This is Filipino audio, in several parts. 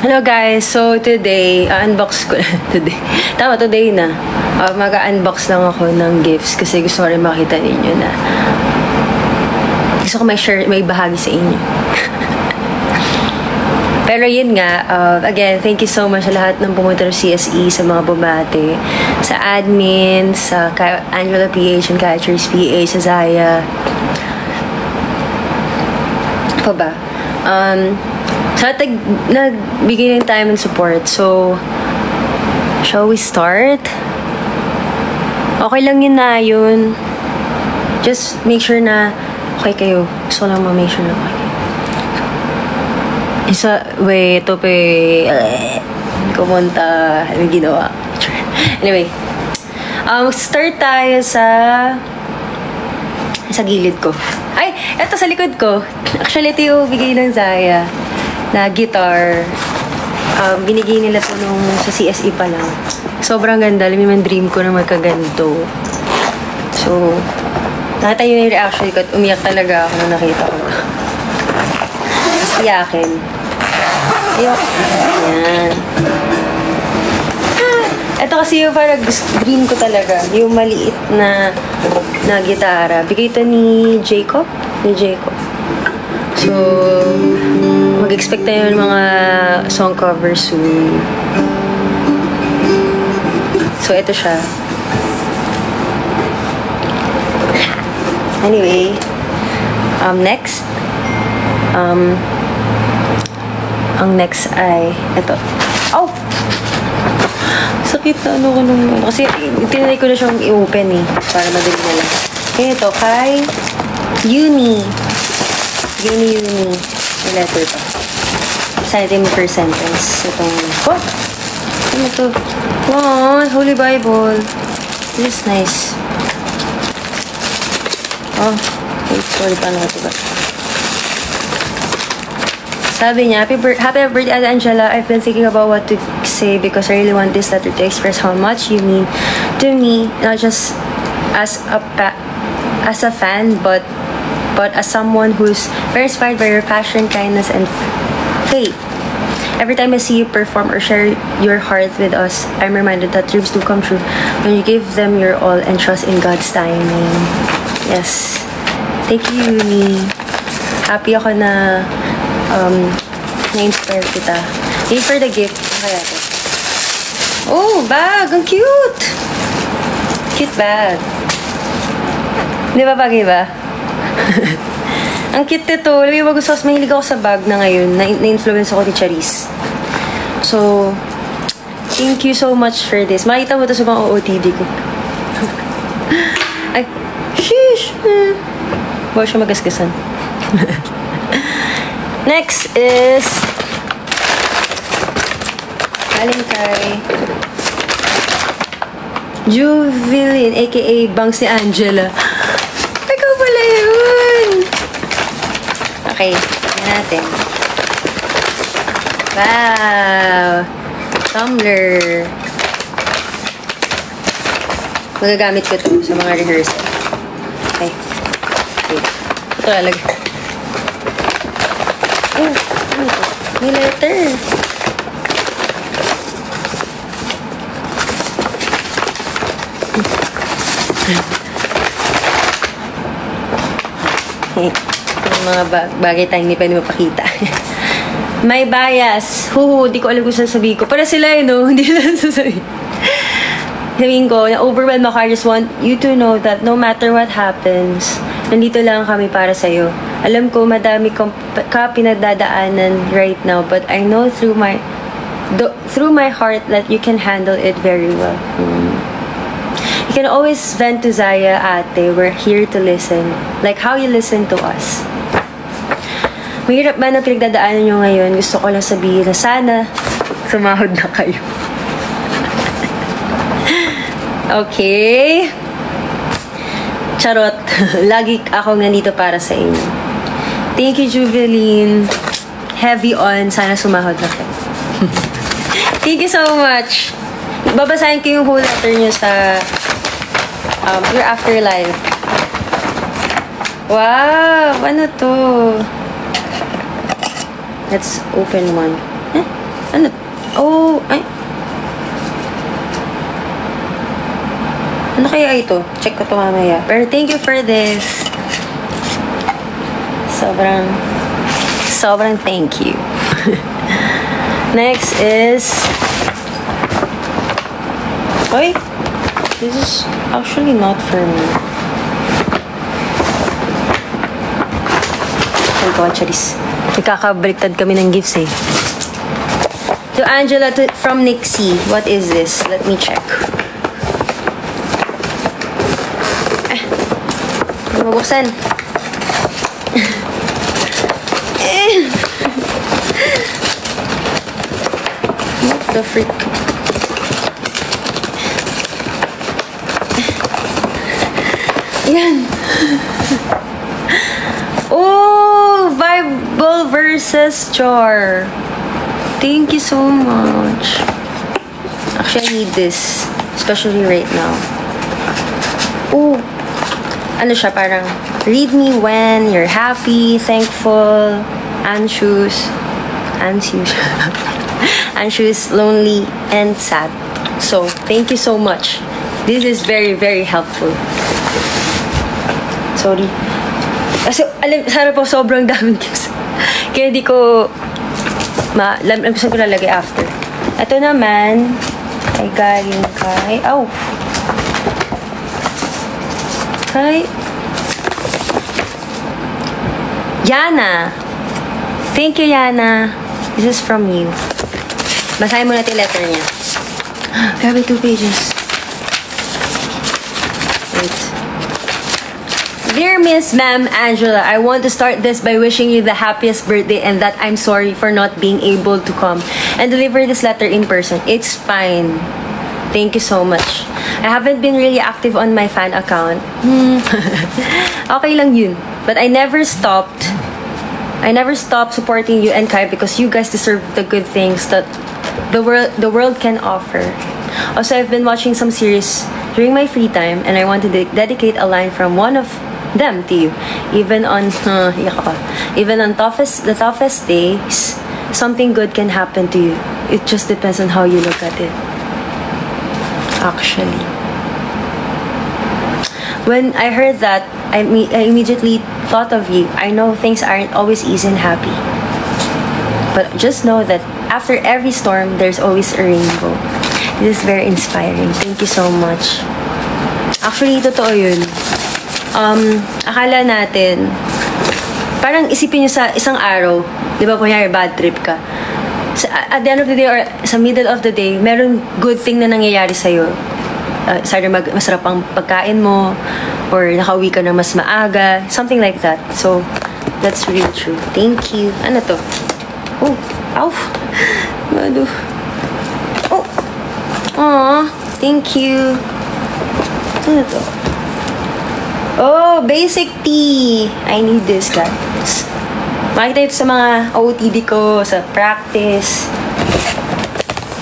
Hello guys, so today, unbox ko today. Tama, today na. Mag-unbox lang ako ng gifts kasi gusto ko rin makita ninyo na gusto ko may bahagi sa inyo. Pero yun nga, again, thank you so much sa lahat ng pumunta ng CSE, sa mga bumate, sa admin, sa Angela PH and Catchers PH, sa Zaya. Pa ba? Sa nagbigay ng time and support. So, shall we start? Okay lang yun na yun. Just make sure na okay kayo. Gusto lang ma-make sure na okay. Ito pa kumunta. Ano ginawa? Anyway. Start tayo sa gilid ko. Ay! Ito sa likod ko. Actually, ito yung bigay ng Zaya na guitar. Binigay nila to nung sa CSE pa lang. Sobrang ganda. Alam mo yung dream ko na magkaganto. So, nakita yun yung reaction ko at umiyak talaga ako nung nakita ko. Mas iyakin. Ayok. Yan. Ito kasi yung parang dream ko talaga. Yung maliit na gitara. Bigay ito ni Jacob. So, mag-expect tayo ng mga song cover soon. So, ito siya. Anyway, next. Ang next ay ito. Oh! Sakit na ano ko nung... Kasi tinanay ko na siyang i-open eh. Para madali na lang. Kaya ito, kay Uni. Yung letter to. Exciting per sentence. Itong... Oh! Ano to? Wow! Holy Bible. This is nice. Oh. Wait, sorry. Paano ito ba? Sabi niya, Happy birthday, Angela. I've been thinking about what to say because I really want this letter to express how much you mean to me, not just as a fan, but as someone who's very inspired by your passion, kindness, and faith. Every time I see you perform or share your heart with us, I'm reminded that dreams do come true when you give them your all and trust in God's timing. Yes. Thank you, Uni. Happy ako na na-inspire kita. Thank you for the gift. Kaya ito. Oh, bag! Ang cute! Cute bag. Di ba bagay ba? Ang cute nito. Alam mo ba gusto ko, mahilig ako sa bag na ngayon. Na-influence ako ni Charis. So, thank you so much for this. Makita mo ito sa mga OOTD ko. Ay, sheesh! Bawa siya magasgasan. Next is galing kay Juvilin, aka Bangs ni Angela. Ikaw pala yun! Okay, tignan natin. Wow! Tumbler. Magagamit ko to sa mga rehearsal. Okay. Ito talaga. Oh, ano ito? May letter. Yung mga bagay tayong hindi pwede mapakita. May bias. Di ko alam kung sasabihin ko. Para sila no? Hindi lang sasabihin. Sabihin ko, na-overwhelm ako. I just want you to know that no matter what happens, nandito lang kami para sa'yo. Alam ko, madami ka pinagdadaanan right now, but I know through my heart that you can handle it very well. You can always vent to Zaya, ate. We're here to listen. Like how you listen to us. Mahirap man ang pinagdadaanan nyo ngayon, gusto ko lang sabihin na sana sumahod na kayo. Okay? Charot. Lagi akong nandito para sa inyo. Thank you, Juveline. Heavy on. Sana sumahod na kayo. Thank you so much. Babasahin ko yung whole letter nyo sa your afterlife. Wow! Ano to? Let's open one. Ano? Oh, ay. Ano kaya ito? Check ko to mamaya. Pero thank you for this. Sobrang thank you. Next is... Oy! This is actually not for me. Ay ko, charis. Nagkakabaliktad kami ng gifts eh. To Angela from Nixie. What is this? Let me check. Mabuksan. What the freak? Yan. Oh, Bible verses jar. Thank you so much. Actually, I need this, especially right now. Oh, ano siya, parang read me when you're happy, thankful, anxious, lonely, and sad. So, thank you so much. This is very, very helpful. Sorry. Kasi, sana po sobrang daming gifts. Kaya di ko, gusto ko lalagay after. Ito naman, ay galing kay, kay Yana. Thank you, Yana. This is from you. Basahin mo natin letter niya. Grabe, 2 pages. Wait. Dear Miss Ma'am Angela, I want to start this by wishing you the happiest birthday and that I'm sorry for not being able to come and deliver this letter in person. It's fine. Thank you so much. I haven't been really active on my fan account. Okay lang yun. But I never stopped supporting you and Kai because you guys deserve the good things that the world can offer. Also, I've been watching some series during my free time and I want to dedicate a line from one of them to you. Even on the toughest days, something good can happen to you. It just depends on how you look at it. Actually, when I heard that, I immediately thought of you. I know things aren't always easy and happy, but just know that after every storm, there's always a rainbow. This is very inspiring. Thank you so much. Actually, totoo yun. Akala natin, parang isipin nyo sa isang araw, di ba, kunyari bad trip ka. At the end of the day or sa middle of the day, merong good thing na nangyayari sa'yo. Either masarap ang pagkain mo or nakauwi ka na mas maaga. Something like that. So, that's really true. Thank you. Ano to? Oh, ow. Mado. Oh. Aww. Thank you. Ano to? Oh, basic tea. I need this, guys. Makikita ito sa mga OOTD ko, sa practice.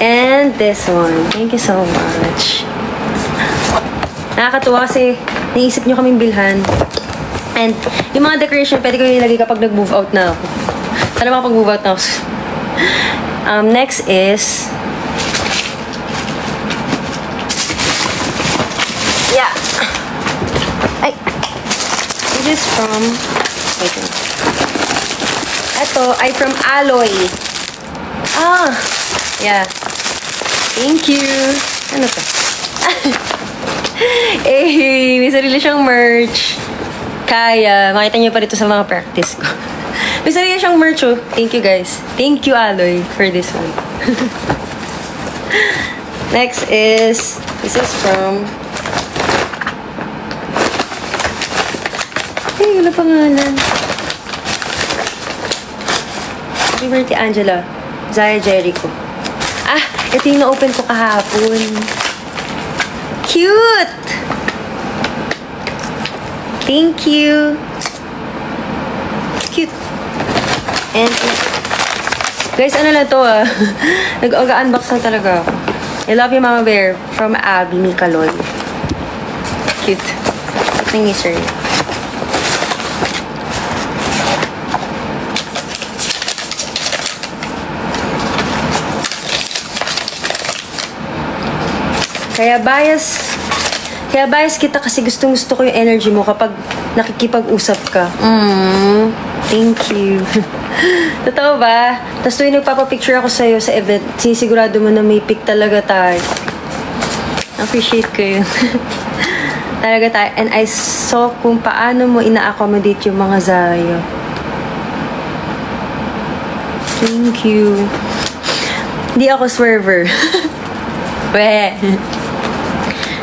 And this one. Thank you so much. Nakakatuwa kasi naisip nyo kaming bilhan. And yung mga decoration, pwede ko yung ilagay kapag nag-move out na ako. Sana makapag-move out na ako. Next is... Yeah. Ay. This is from... Wait a minute. Ito ay from Alloy. Yeah. Thank you. Ano to? Eh, may sarili siyang merch. Kaya, makita niyo pa dito sa mga practice ko. May sarili siyang merch, oh. Thank you, guys. Thank you, Alloy, for this one. Next is, this is from... Ay, wala pangalan. Happy birthday, Angela. Zaya Jericho. Ito yung na-open ko kahapon. Cute! Thank you. Cute. And, guys, ano lang to Nag-unbox na talaga ako. I love you, Mama Bear. From Abby Mikaloy. Cute. Ito yung sir. Kaya bias kita kasi gusto ko yung energy mo kapag nakikipag-usap ka. Thank you. Totoo ba? Tapos tuwing nagpapapicture ako sa'yo sa event, sinisigurado mo na may pic talaga tayo. Appreciate ko yun. Talaga tayo. And I saw kung paano mo ina-accommodate yung mga Zaya. Thank you. Hindi ako swerver. Weh.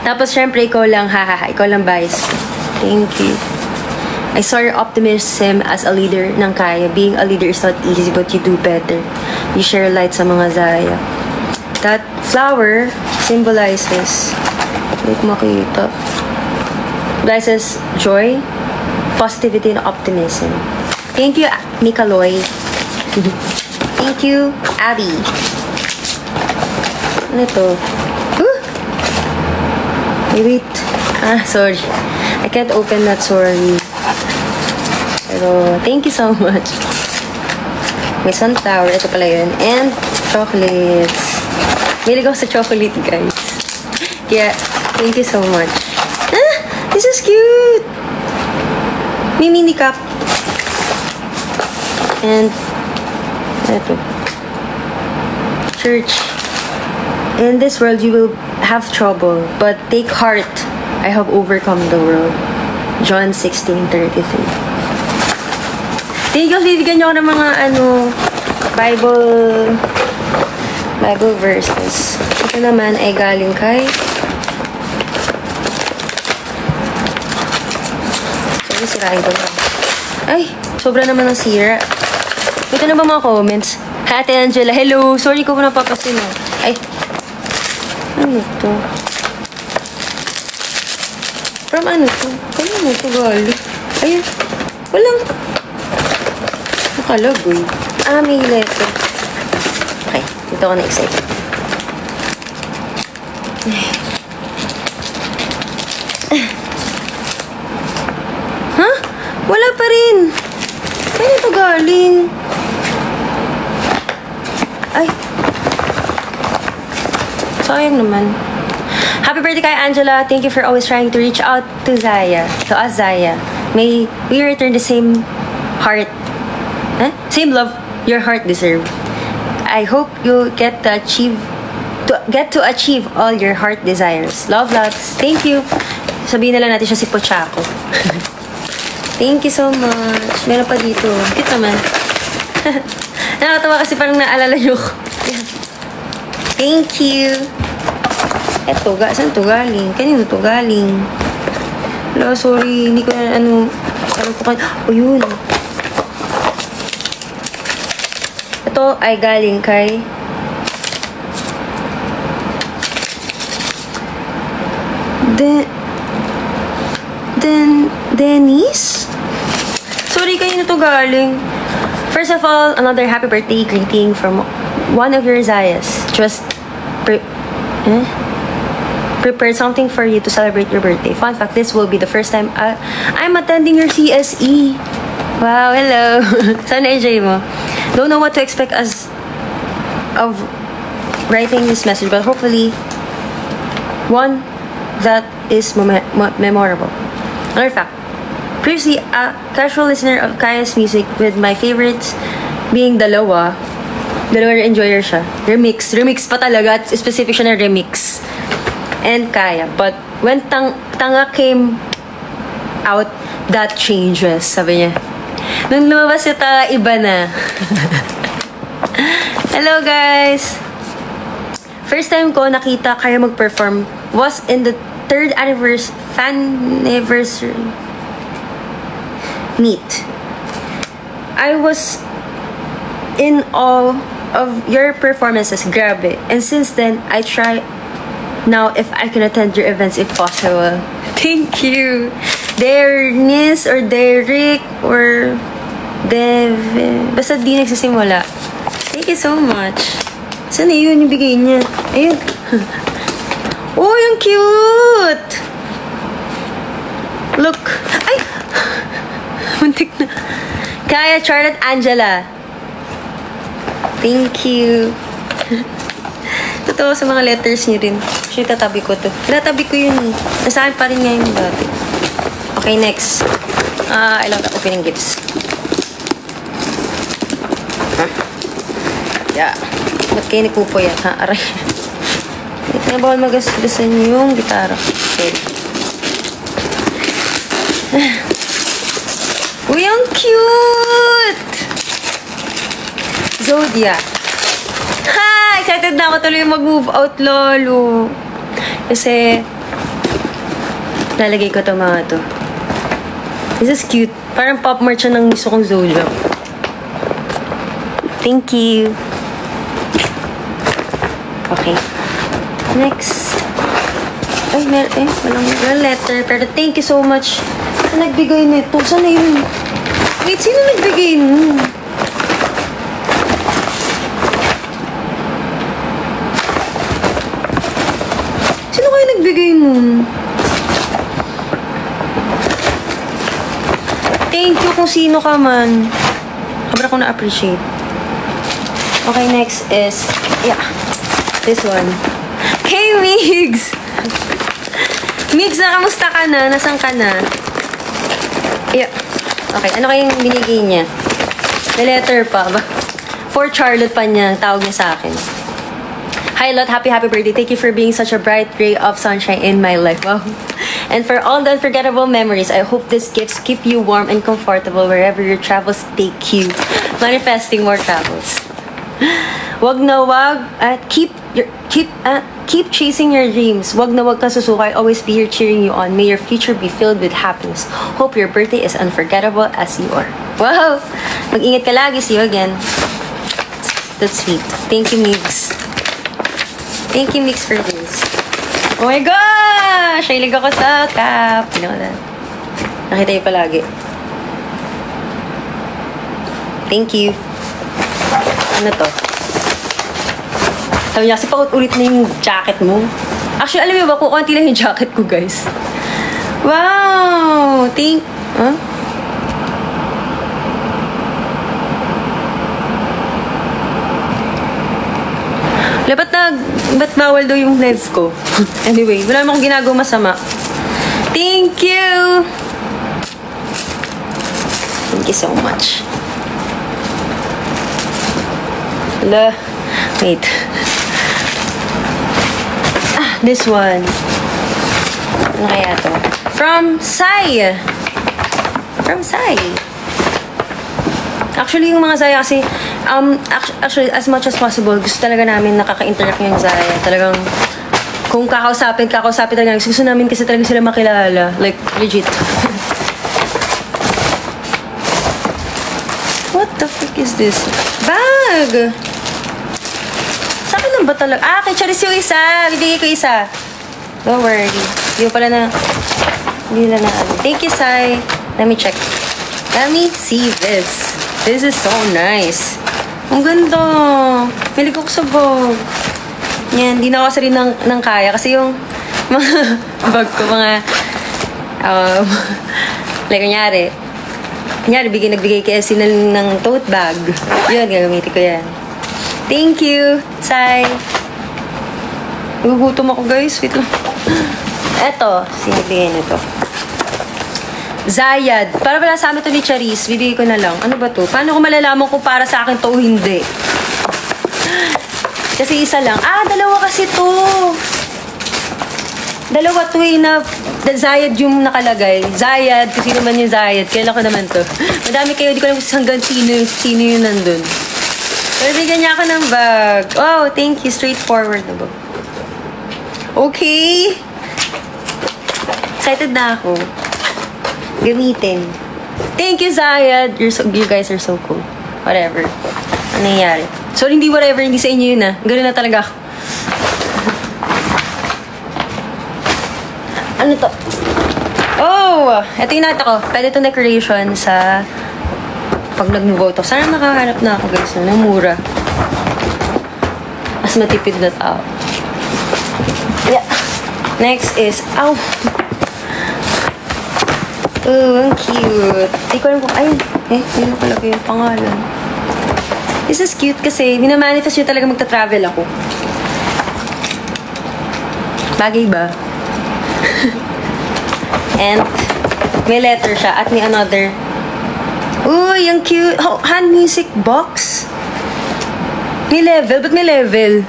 Tapos, syempre, ikaw lang, hahaha. Ikaw lang, bias. Thank you. I saw your optimism as a leader ng Kaya. Being a leader is not easy, but you do better. You share light sa mga Zaya. That flower symbolizes, hindi ko makita, symbolizes joy, positivity, and optimism. Thank you, Mikaloy. Thank you, Abby. Ano ito? Wait. Sorry. I can't open that, sorry. Pero, thank you so much. May sunflower. Ito pala yun. And, chocolates. Mahilig ako sa chocolate, guys. Kaya, thank you so much. This is cute! May mini cup. And, ito. Church. In this world, you will have trouble, but take heart. I have overcome the world. John 16:33. Thank you, bibigyan niyo ako ng mga Bible verses. Ito naman ay galing kay sorry, sirain ko na. Ay, sobra naman ng sira. Ito na ba mga comments? Ate Angela, hello. Sorry ko na papasin. Ay, ano to? From ano to? Kanino to galing? Ayun. Walang nakalagoy. May letter. Okay. Dito ako na-excited. Huh? Wala pa rin. Kaya ito galing? Ay. Sayang naman. Happy birthday kay Angela. Thank you for always trying to reach out to Zaya. To us, Zaya. May we return the same heart. Same love your heart deserves. I hope you get to achieve all your heart desires. Love, lots. Thank you. Sabihin na lang natin siya si Pochaco. Thank you so much. Meron pa dito. Cute naman. Nakakatawa kasi parang naalala nyo ko. Thank you. Eto, saan to galing? Kanino to galing? Wala, sorry. Hindi ko na alam ko kan. O, yun. Ito ay galing kay Denise? Sorry, kayo na to galing. First of all, another happy birthday greeting from one of your Zayas. Just prepared something for you to celebrate your birthday. Fun fact, this will be the first time I'm attending your CSE. Wow, hello. Sana enjoy mo. Don't know what to expect of writing this message, but hopefully one that is memorable. Another fact, previously a casual listener of Kaya's music, with my favorites being Dalawa enjoyer siya. Remix pa talaga, at specific siya na remix. And Kaya, but when Tanga came out, that changes, sabi niya. Nung lumabas yung Tanga, iba na. Hello guys! First time ko nakita Kaya mag-perform was in the 3rd anniversary meet. I was in awe of your performances, grabe. And since then, I try now if I can attend your events if possible. Thank you! Dernis or Derek or Devin. Basta di nagsisimula. Thank you so much. Saan yun yung bigay niya? Ayun. Oh, yung cute! Look. Ay! Muntik na. Kaya, Charlotte, Angela. Thank you. Totoo sa mga letters niyo rin. Actually, tatabi ko to. Tinatabi ko yun eh. Nasa akin pa rin ngayon dati. Okay, next. I love opening gifts. Huh? Yeah. Ba't kayo nagpupuyat, ha? Aray. Hindi na bawal magasgasan yung gitara. Okay. Uy, ang cute! Zodiac. Ha! Excited na ako tuloy mag-move out, lolo. Kasi, lalagay ko to mga to. This is cute. Parang pop merch ng gusto kong Zodiac. Thank you. Okay. Next. Ay, walang letter. Pero thank you so much. Saan nagbigay nito? Saan na yun? Wait, sino nagbigay nun? Sino kayo nagbigay nun? Thank you kung sino ka man. Kabra ko na-appreciate. Okay, next is, yeah, this one. Hey, Migs! Migs, nakamusta ka na? Nasaan ka na? Yeah. Okay, ano kayong binigay niya? The letter pa ba? For Charlotte pa niya, tawag niya sa akin. Hi, Lot. Happy birthday. Thank you for being such a bright ray of sunshine in my life. Wow. And for all the unforgettable memories, I hope these gifts keep you warm and comfortable wherever your travels take you. Manifesting more travels. Wag na wag at keep chasing your dreams. Wag na wag ka susuka. I'll always be here cheering you on. May your future be filled with happiness. Hope your birthday is unforgettable as you are. Wow! Mag-ingat ka lagi. See you again. That's sweet. Thank you, Migs. Thank you, Migs, for this. Oh my gosh! Hilig ako sa cap. Nakita niyo palagi. Thank you. Ano to? Sabi niya, kasi paulit na yung jacket mo. Actually, alam niyo ba, kukunti lang yung jacket ko, guys. Wow! Huh? Ba't bawal daw yung live ko? Anyway, wala naman akong ginagawa masama. Thank you! Thank you so much. Wait. This one. Ano kaya to? From Sai. Actually, yung mga Zaya kasi, actually, as much as possible, gusto talaga namin nakaka-interact yung Zaya. Talagang, kung kakausapin talaga. Gusto namin kasi talaga sila makilala. Like, legit. What the frick is this? Bag! Sa akin lang ba talaga? Kay Charis yung isa. Bibigay ko isa. Don't worry. Hindi pala na... Hindi na ano. Thank you, Sai. Let me check. Let me see this. This is so nice. Ang ganda. Malig ako sa bag. Yan. Hindi na ako rin ng kaya. Kasi yung mga bag ko, mga... like, kunyari, nagbigay kay Essie ng tote bag. Yun, gagamitin ko yan. Thank you, Sai. Gugutom ako, guys. Wait lang. Eto, sinibigay na to. Zayad. Para pala sa amin to ni Charis. Bibigay ko na lang. Ano ba to? Paano ko malalaman kung para sa akin to o hindi? Kasi isa lang. Dalawa kasi to. Dalawa to na Zayad yung nakalagay. Zayad. Kasi naman yung Zayad. Kailan ko naman to. Madami kayo. Di ko alam hanggang sino yung nandun. Pero bigyan niya ako ng bag. Oh, thank you. Straightforward na bag. Okay. Excited na ako. Gamitin. Thank you, Zayad. You guys are so cool. Whatever. Ano nangyari? So, hindi whatever. Hindi sa inyo yun, Ganun na talaga ako. Ano to? Oh! Ito yung nakita ko. Pwede ito decoration sa pag nag-move out. Sana makahanap na ako, guys. Ng mura. Mas matipid na tao. Yeah. Next is... Ow! Oh, ang cute. Hindi ko alam kung... Ay, hindi ko palagay yung pangalan. This is cute kasi minamanifest nyo talaga magta-travel ako. Bagay ba? And may letter siya at may another. Uy, ang cute. Oh, hand music box. May level. Ba't may level?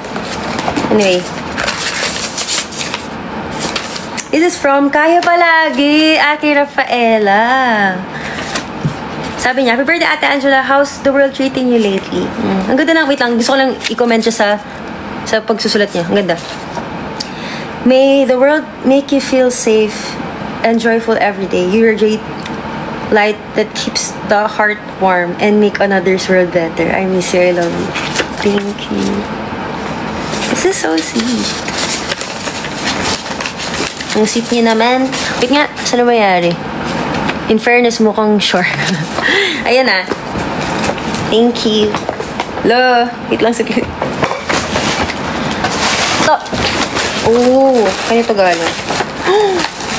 Anyway. This is from Kaya Palagi, Aki Rafaela. Sabi niya, happy birthday, Ate Angela. How's the world treating you lately? Ang ganda na. Wait lang. Gusto ko lang i-comment siya sa pagsusulat niya. Ang ganda. May the world make you feel safe and joyful every day. You radiate light that keeps the heart warm and make another's world better. I miss you. I love you. Thank you. This is so sweet. Ang sweet niya naman. Wait nga, saan na mayari? In fairness, mukhang sure. Ayan na. Thank you. Lo, wait lang saglit. Ito. Oh, kanito galing.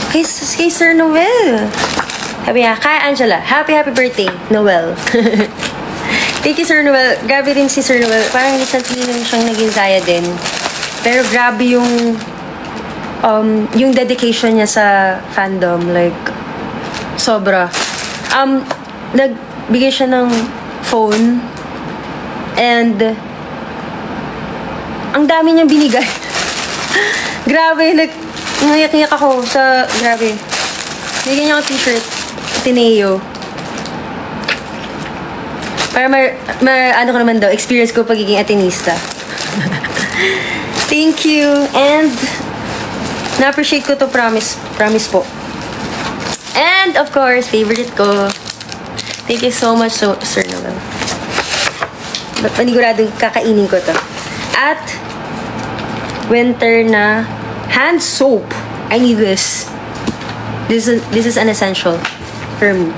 Kay Sir Noel. Sabi niya, kay Angela, happy birthday, Noel. Thank you, Sir Noel. Grabe rin si Sir Noel. Parang recently nung siyang naging Zaya din. Pero grabe yung dedication niya sa fandom. Like, sobra. Nagbigay siya ng phone. And, ang dami niyang binigay. Grabe, ngayak-ngayak ako sa, grabe. Bigyan niya ako t-shirt. Tineo. Para ano ko naman daw, experience ko pagiging Atenista. Thank you. And, na-appreciate ko to, promise. Promise po. And, of course, favorite ko. Thank you so much, Sir Noel. Paniguradong kakainin ko to. At, winter na hand soap. I need this. This is an essential for me.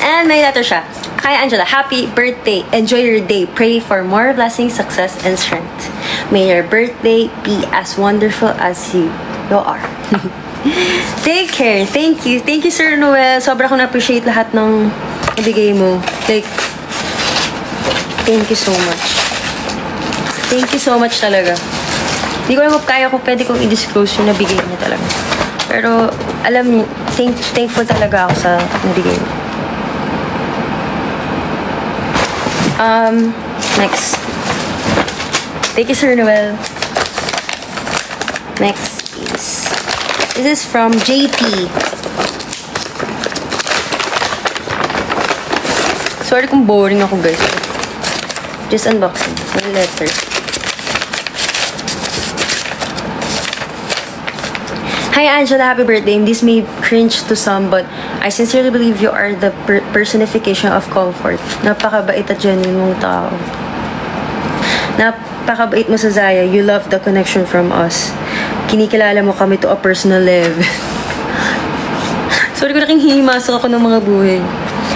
And may letter siya. Kaya Angela, happy birthday. Enjoy your day. Pray for more blessings, success, and strength. May your birthday be as wonderful as you are. Take care. Thank you. Thank you, Sir Noel. Sobra ko na-appreciate lahat ng ibigay mo. Like, thank you so much. Thank you so much talaga. Hindi ko alam kaya ko pwede kong i-disclose yung nabigay niya talaga. Pero, alam niyo, thankful talaga ako sa nabigay niya. Next. Thank you, Sir Noel. Next is... This is from JP. Sorry kung boring ako, guys. Just unboxing. One letter. Hi Angela, happy birthday. This may cringe to some, but I sincerely believe you are the personification of comfort. Napakabait at genuine mong tao. Napakabait mo sa Zaya. You love the connection from us. Kinikilala mo kami to a personal level. Sorry ko naking himasok ako ng mga buhay.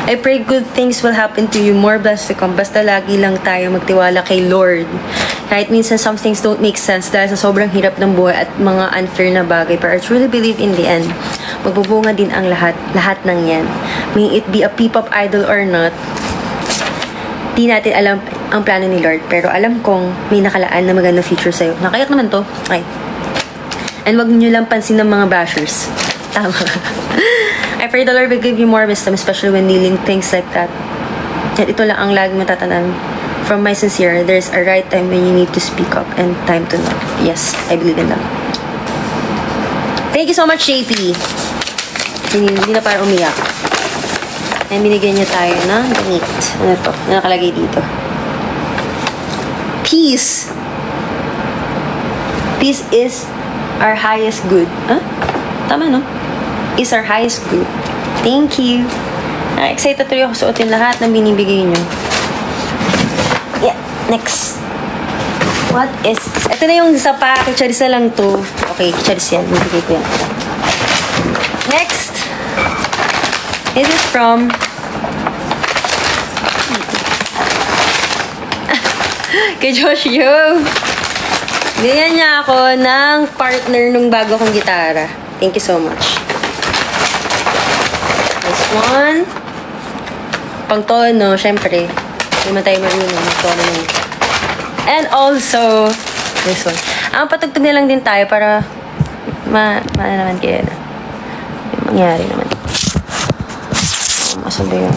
I pray good things will happen to you. More blessed to come. Basta lagi lang tayo magtiwala kay Lord. Kahit minsan some things don't make sense dahil sa sobrang hirap ng buhay at mga unfair na bagay. But I truly believe in the end, magbubunga din ang lahat ng yan. May it be a P-pop idol or not, di natin alam ang plano ni Lord. Pero alam kong may nakalaan na magandang future sa'yo. Nakayak naman to. Okay. And wag nyo lang pansin ng mga bashers. Tama. I pray the Lord will give you more wisdom, especially when dealing things like that. At ito lang ang laging matatandaan. From my sincere, there's a right time when you need to speak up and time to know. Yes, I believe in that. Thank you so much, JP. Hindi na para umiyak. And binigyan niya tayo ng ganit. Ano to? Nakalagay dito. Peace. Peace is our highest good. Huh? Tama, no? Is our highest good. Thank you. Excited tuloy ako suotin lahat ng binibigay niyo. Yeah, next. What is... Ito na yung sa pa. Charis na lang to. Okay, charis yan. Bibigay ko yan. Next. This is from... kay Josh Yo. Ganyan niya ako ng partner nung bago kong gitara. Thank you so much. This one. Pang tono, syempre. Hindi man tayo marunong mag-tono nito. And also, this one. Ang patugtog na lang din tayo para naman kaya na. May mangyari naman. Asan ba yun?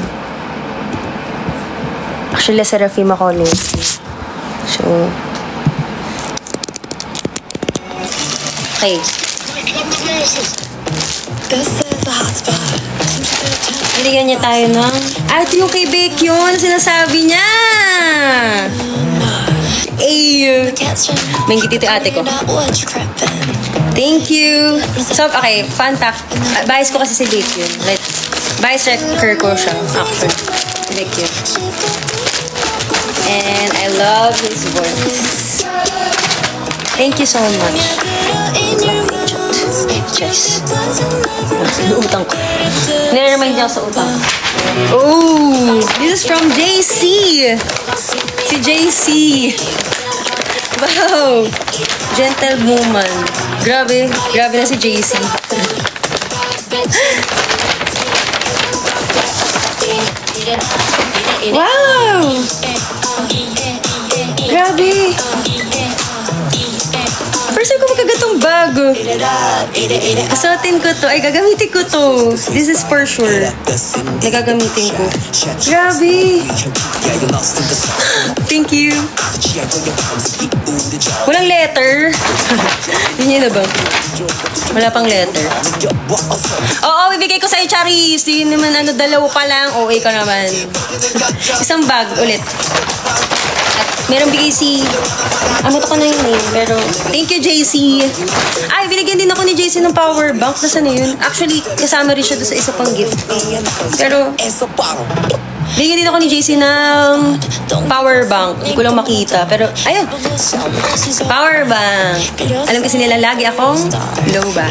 Actually, La Serafim ako lately. So, okay. Bigyan niya tayo ng... ito yung kay Beck yun. Sinasabi niya. May ngiti ate ko. Thank you. So, okay. Fun fact. Bias ko kasi si Beck yun. Like, bias wrecker ko siya. Actor. Beck yun. And I love his voice. Thank you so much. Cheers. Utang ko. Nire-remind niya ako sa utang. Oh! This is from JC! Si JC! Wow! Gentle woman. Grabe. Grabe na si JC. Wow! Grabe! First time ko magkagatong bag. Suotin ko to. Ay, gagamitin ko to. This is for sure. Nagagamitin ko. Grabe! Thank you. Walang letter. Hindi na ba? Wala pang letter. Oo, bibigay ko sa'yo, Charis. Di naman, dalawa pa lang. OA ka naman. Isang bag ulit. At meron bigay si... Amot ko na yun eh. Pero, thank you, JC. Ay, binigyan din ako ni JC ng power bank. Nasaan na yun? Actually, kasama rin siya doon sa isa pang gift. Pero, binigyan din ako ni JC ng power bank. Hindi ko lang makita. Pero, ayun. Power bank. Alam kasi nila, lagi akong low ba.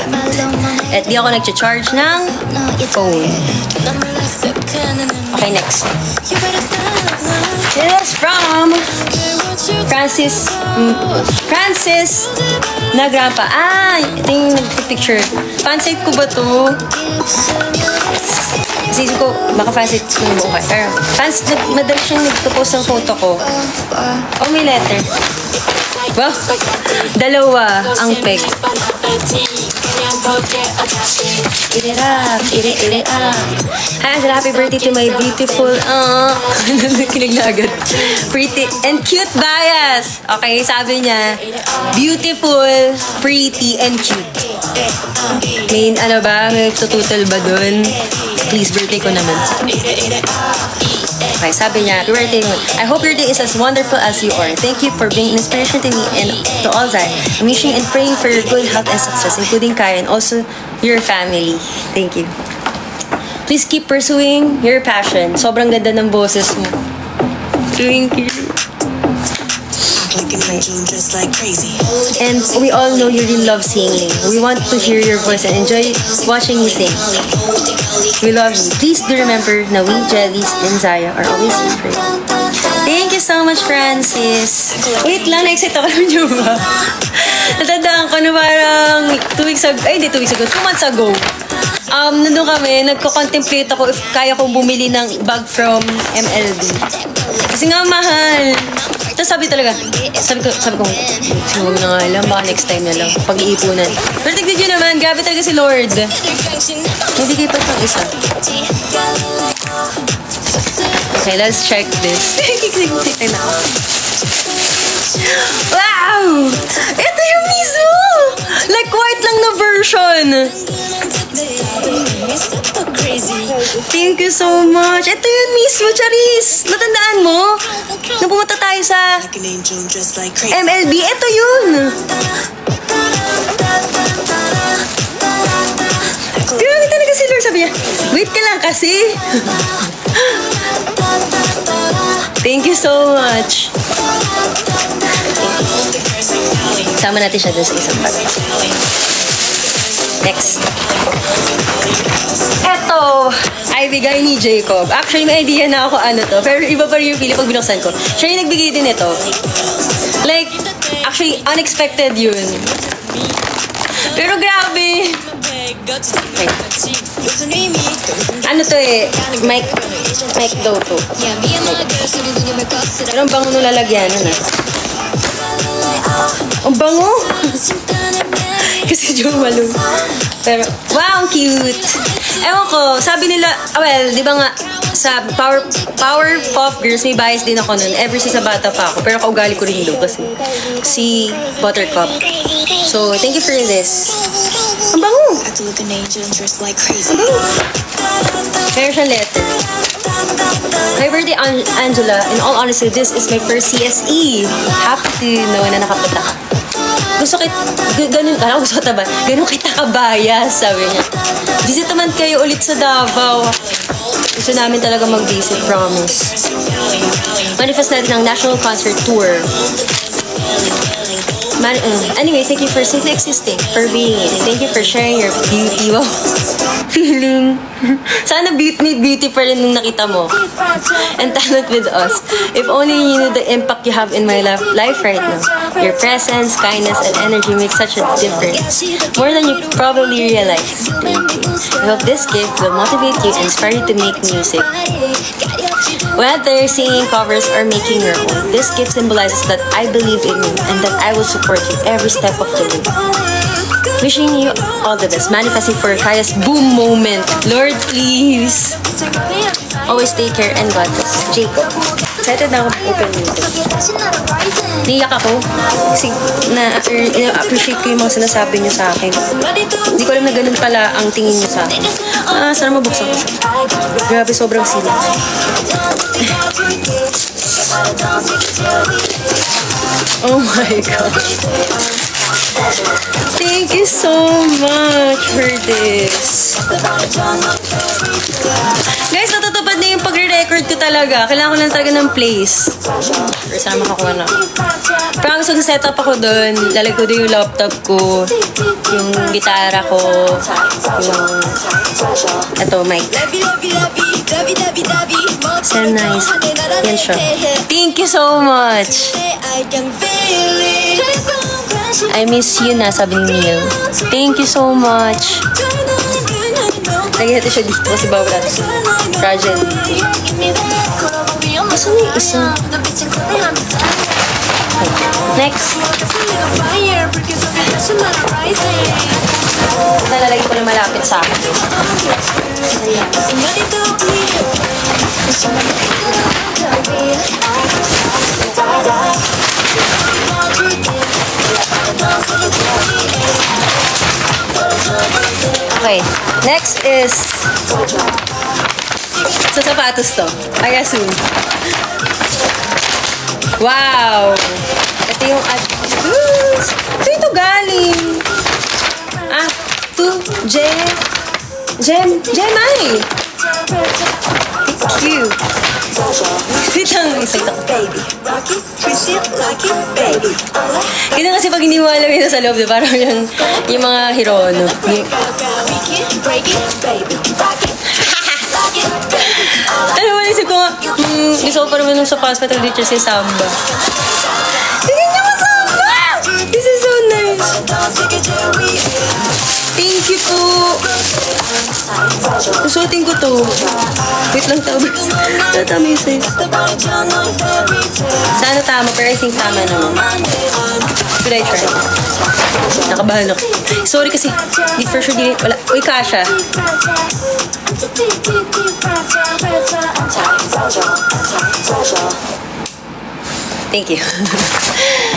At di ako nag-charge ng phone. Okay, next. This is from Francis na grandpa. Ito yung nag-picture. Fansite ko ba to? Kasi ko, baka fansite ko yung buka. Pero, madali siyang nagpo-post ng photo ko. Oh, may letter. Wow, dalawa ang peg. Eat it up, eat it up. Hi, happy birthday to my beautiful, kinig na agad. Pretty and cute bias. Okay, sabi niya, beautiful, pretty, and cute. May, may tututal ba dun? Please, birthday ko naman. Okay, sabi niya, happy birthday. I hope your day is as wonderful as you are. Thank you for bringing inspiration to me and to all that. I'm wishing and praying for your good health and success, including Kai and also your family. Thank you. Please keep pursuing your passion. Sobrang ganda ng boses mo. Thank you. And we all know you really love singing. We want to hear your voice and enjoy watching you sing. We love you. Please do remember na we, Jellies, and Zaya are always here for you. Thank you so much, Francis. Wait lang, na-excite ako naman nyo ba? Natandaan ko na parang 2 weeks ago, ay hindi 2 weeks ago, 2 months ago. Nandun kami, nagko-contemplate ako if kaya kong bumili ng bag from MLB. Kasi nga mahal. Tapos sabi ko, huwag na nga lang, baka next time na lang, pag-iipunan. Pero tignan nyo naman, grabe talaga si Lord. Hindi kayo pa itong isa. Okay, let's check this. Wow! Ito yung mismo! Like, white lang na version. Thank you so much. Ito yun mismo, Charis. Natandaan mo? Nung pumunta tayo sa MLB, ito yun. Grabe talaga si Lord. Sabi niya, wait ka lang kasi. Thank you so much. Sama natin siya doon sa isang bag. Next. Eto, ay bigay ni Jacob. Actually, may idea na ako ano to. Pero iba pa rin yung feeling pag binuksan ko. Siya yung nagbigay din ito. Like, actually, unexpected yun. Pero grabe. Okay. Ano to eh? Mic daw to. Pero ang bango nung lalagyan. Ang bango! Kasi Jo Malone. Pero, wow, cute! Ewan ko, sabi nila, well, di ba nga, sa Powerpuff Girls, may bias din ako nun. Ever since sa bata pa ako. Pero kaugali ko rin doon kasi si Buttercup. So, thank you for this. Ang bango! Ang bango! Meron siyang letter. My birthday, Angela. In all honesty, this is my first CSE. Happy to know na nakapunta ka. Gusto ganun, gusto kita ba? Ganun kita kabayas, sabi niya. Visit naman kayo ulit sa Davao. Gusto namin talaga mag-visit, promise. Manifest natin ang National Concert Tour. Anyway, thank you for simply existing, for being it. Thank you for sharing your beauty. Wow. Feeling. Sana beauty pa rin nung nakita mo. And talent with us. If only you knew the impact you have in my life right now. Your presence, kindness, and energy make such a difference. More than you probably realize. I hope this gift will motivate you and inspire you to make music. Whether singing covers or making your own, this gift symbolizes that I believe in you and that I will support you every step of the way. Wishing you all the best. Manifesting for Kaya's boom moment. Lord, please. Always take care and God bless. Jacob. Excited na ako open music. Niyak ako. Kasi na-appreciate ko yung mga sinasabi niyo sa akin. Hindi ko alam na ganun pala ang tingin niyo sa akin. Sana mabuksan ko siya. Grabe, sobrang sila. Oh my God. Thank you so much for this. Guys, natutupad na yung pagre-record ko talaga. Kailangan ko lang talaga ng place. Pero sana makakuha na. Pero ang gusto set up ako doon, lalagay ko doon yung laptop ko, yung gitara ko, yung ito, mic. So nice. Yan siya. Thank you so much. I miss you na, sabi ni Neil. Thank you so much. Lagyan natin siya dito kasi bawal natin siya. Fragile. Asan yung isa? Next. Nalalagay ko na malapit sa akin. Okay, next is sa sapatos to. I assume. Wow! Ito yung so ito galing. To Gemini. Cute. Wait lang, isa ito. Ganun kasi pag hindi mo alam yun sa loob, parang yung mga Hirono. Ano mo, isip ko nga, gusto ko pa naman nung sa hospital teacher si Samba. Tingnan niyo mo Samba! This is so nice. Thank you po. Susuotin ko to. Wait lang, tama. Tama yung size. Sana tama, pero I think tama naman. Should I try? Nakabahan ako. Sorry kasi, di for sure, wala. Uy, kasha. Thank you.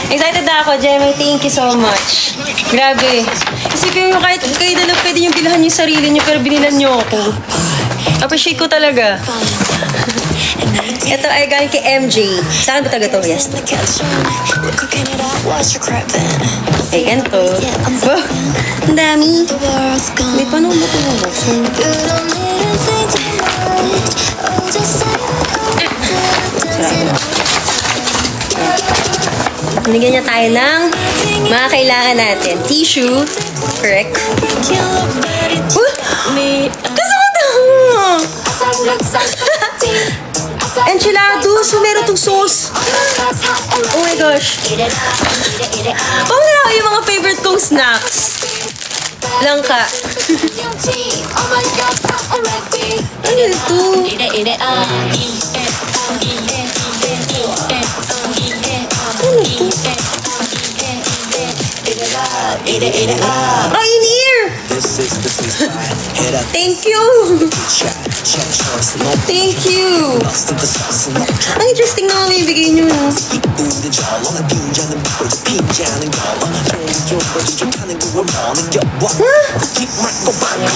Excited na ako, Gemma. Thank you so much. Grabe. Isipin nyo, kahit kayo dalaw, pwede nyo bilhan yung sarili nyo, pero binilan nyo ako. Appreciate ko talaga. Ito ay galing kay MJ. Saan ba talaga ito? Yes. Ay, ganito. Oh, ang dami. May paano ba ito? Binigyan niya tayo ng mga kailangan natin. Tissue. Correct. Kasama! Enchilados. Meron itong sauce. Oh my gosh. Pamala yung mga favorite kong snacks. Langka. Ano ito? Oh, in-ear! Thank you! Thank you! Ang interesting na mamibigay nyo, no?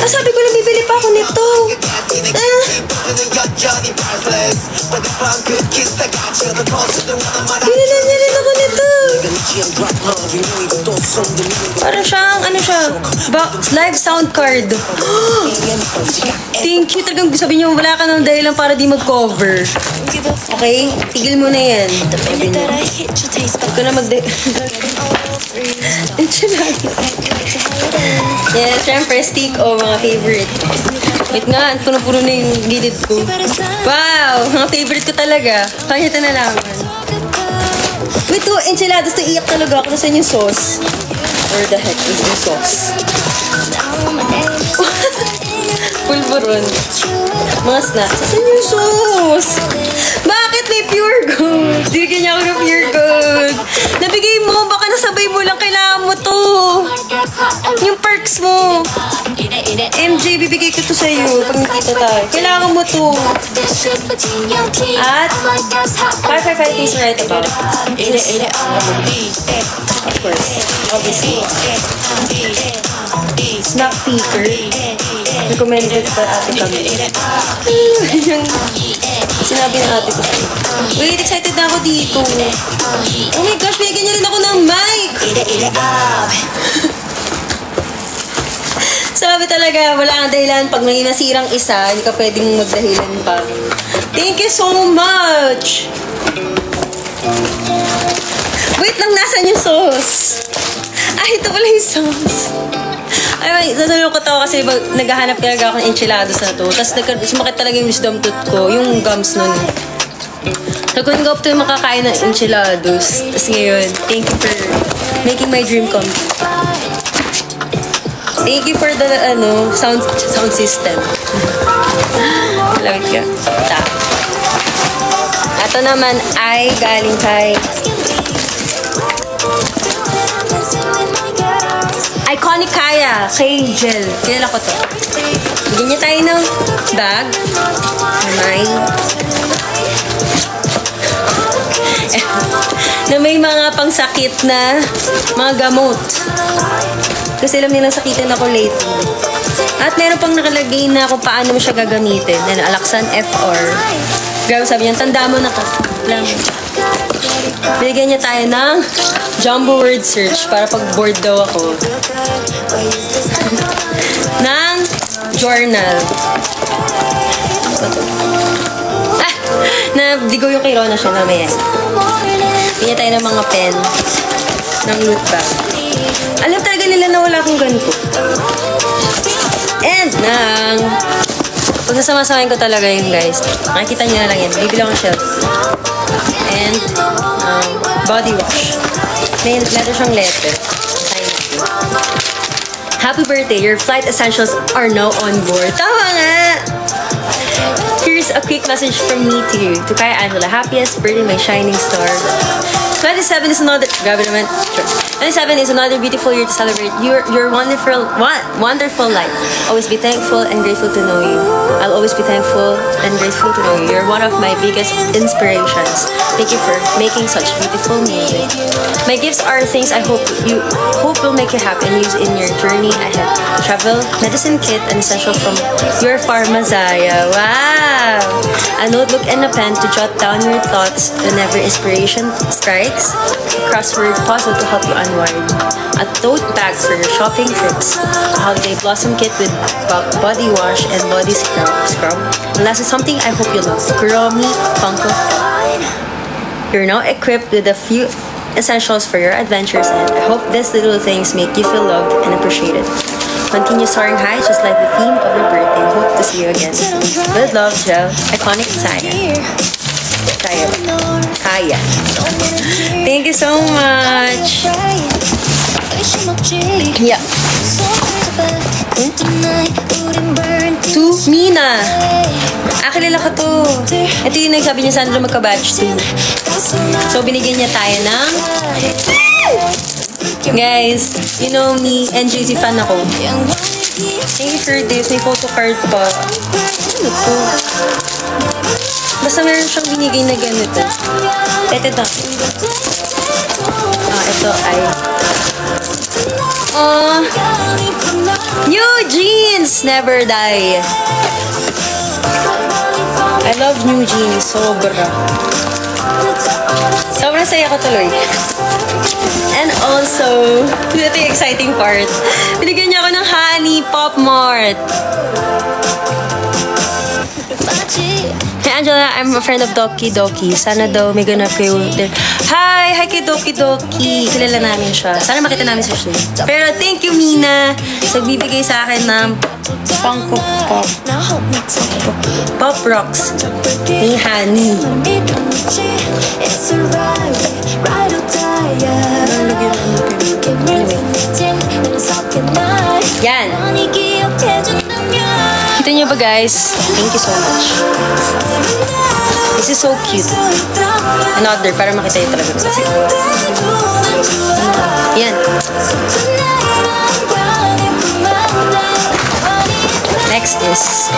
Ah, sabi ko na bibili pa ako nito. Binili niya rin ako nito. Parang siyang, ano siya, live sound card. Thank you. Talagang sabi niyo, wala ka ng dahilan para di mag-cover. Okay? Tigil mo na yan. Sabi niyo. Huwag ka na yeah, syempre, stick o mga favorite. Wait nga, puno-puno na yung gilid ko. Wow! Mga favorite ko talaga. Kanya ito na naman. Wait, to, enchiladas to iyak talaga ako. Nasaan yung sauce? Where the heck is the sauce? Pulburon. Mga snacks. Nasaan yung sauce? Bakit may pure gold? Bigyan niya ako ng pure gold. Nabigay mo, baka nasabay mo lang. Kailangan mo to. Yung perks mo. MJ, bibigay ko to sa'yo pag nakita tayo. Kailangan mo to. At 555 things to write about. Of course. Obviously. Snack peeker. Recommended by ate kami. Sinabi ng ate ko. Wait, excited na ako dito. Oh my gosh, binigyan niya rin ako ng mic! Sabi talaga, wala kang dahilan. Pag may nasirang isa, hindi ka pwedeng magdahilan pa. Thank you so much! Wait lang, nasan yung sauce? Ay, ito pala yung sauce. Ay, sasabihin ko to kasi naghahanap talaga ako ng enchiladas na to. Tapos sumakit talaga yung wisdom tooth ko, yung gums nun. Nagkun ko to yung makakain ng enchiladas. Tapos ngayon, thank you for making my dream come true. Thank you for the, sound system. Love it ka. Ito naman ay galing kay Iconic Kaya, kay Gel. Kilala ko to. Bigyan niya tayo ng bag. Na may mga pangsakit na mga gamot. Kasi alam nilang sakitin ako lately. At meron pang nakalagay na kung paano mo siya gagamitin. And Alaxan FR. Grabe, sabi niya, tanda mo na ka. Binigyan niya tayo ng jumbo word search para pag bored daw ako. ng journal. Digo yung kay Rona siya mamaya. Binigyan tayo ng mga pen. Ng loot bag. Alam talaga nila na wala akong ganito. And ng pagsasama-samahin ko talaga yun, guys. Makikita nyo na lang yan. Bibili akong shelf. And body wash. May letter siyang letter. Happy birthday. Your flight essentials are now on board. Tama nga! Here's a quick message from me to you. To Kaya Angela. Happiest birthday, my shining star. 27 is another... Grabe naman. Sure. 27 is another beautiful year to celebrate your wonderful life. Always be thankful and grateful to know you. I'll always be thankful and grateful to know you. You're one of my biggest inspirations. Thank you for making such beautiful music. My gifts are things I hope will make you happy and use in your journey ahead. Travel, medicine kit, and essential from your Farmazaya. Wow! A notebook and a pen to jot down your thoughts whenever inspiration strikes. A crossword puzzle to help you unwind. A tote bag for your shopping trips. A holiday blossom kit with body wash and body scrub. And last is something I hope you love. Kuromi Funko. You're now equipped with a few essentials for your adventures, and I hope these little things make you feel loved and appreciated. Continue soaring high just like the theme of your birthday. Hope to see you again. With love, Gel. Iconic Kaya. Thank you so much. Yeah. To Mina. Kilala ko to. Ito yung nagsabi niya sana magka-batch 2. So, binigyan niya tayo ng Guys, you know me, NJC fan ako. Thank you for this. May photo card pa. Ano to? Basta meron siyang binigay na ganito. Ito. Ito ay... New Jeans never die. I love New Jeans. Sobrang saya ko tuloy. And also, ito yung exciting part. Binigyan niya ako ng Honey Pop Mart. Hey Angela, I'm a friend of Doki Doki. Sana daw may ganap kayo there. Hi kay Doki Doki. Kilala namin siya. Sana makita namin siya soon. Pero thank you, Mina. Nagbibigay sa akin ng Pop Rocks ni Honey. Yan. Kita niyo ba guys? Thank you so much. This is so cute. Another, para makita yung talaga. Yan. Next is...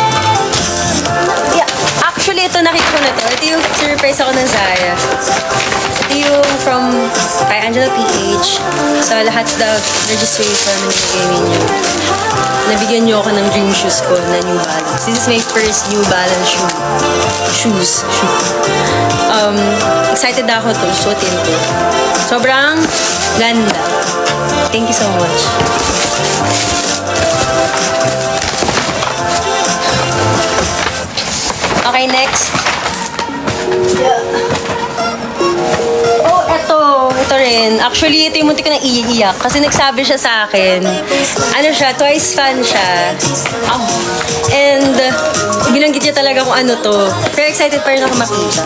Yeah, actually ito nakita ko na to. Ito yung surprise ako ng Zaya. Ito yung from kay Angela PH. Sa lahat ng registration na nilagay niyo. Nabigyan niyo ako ng dream shoes ko na New Balance. This is my first New Balance shoes. Excited ako to. Suotin to. Sobrang ganda. Thank you so much. Okay, next. Ito rin. Actually, ito yung muntik ko nang iiyak. Kasi nagsabi siya sa akin. Ano siya, Twice fan siya. And, binanggit niya talaga kung ano to. Pero excited pa rin ako makita.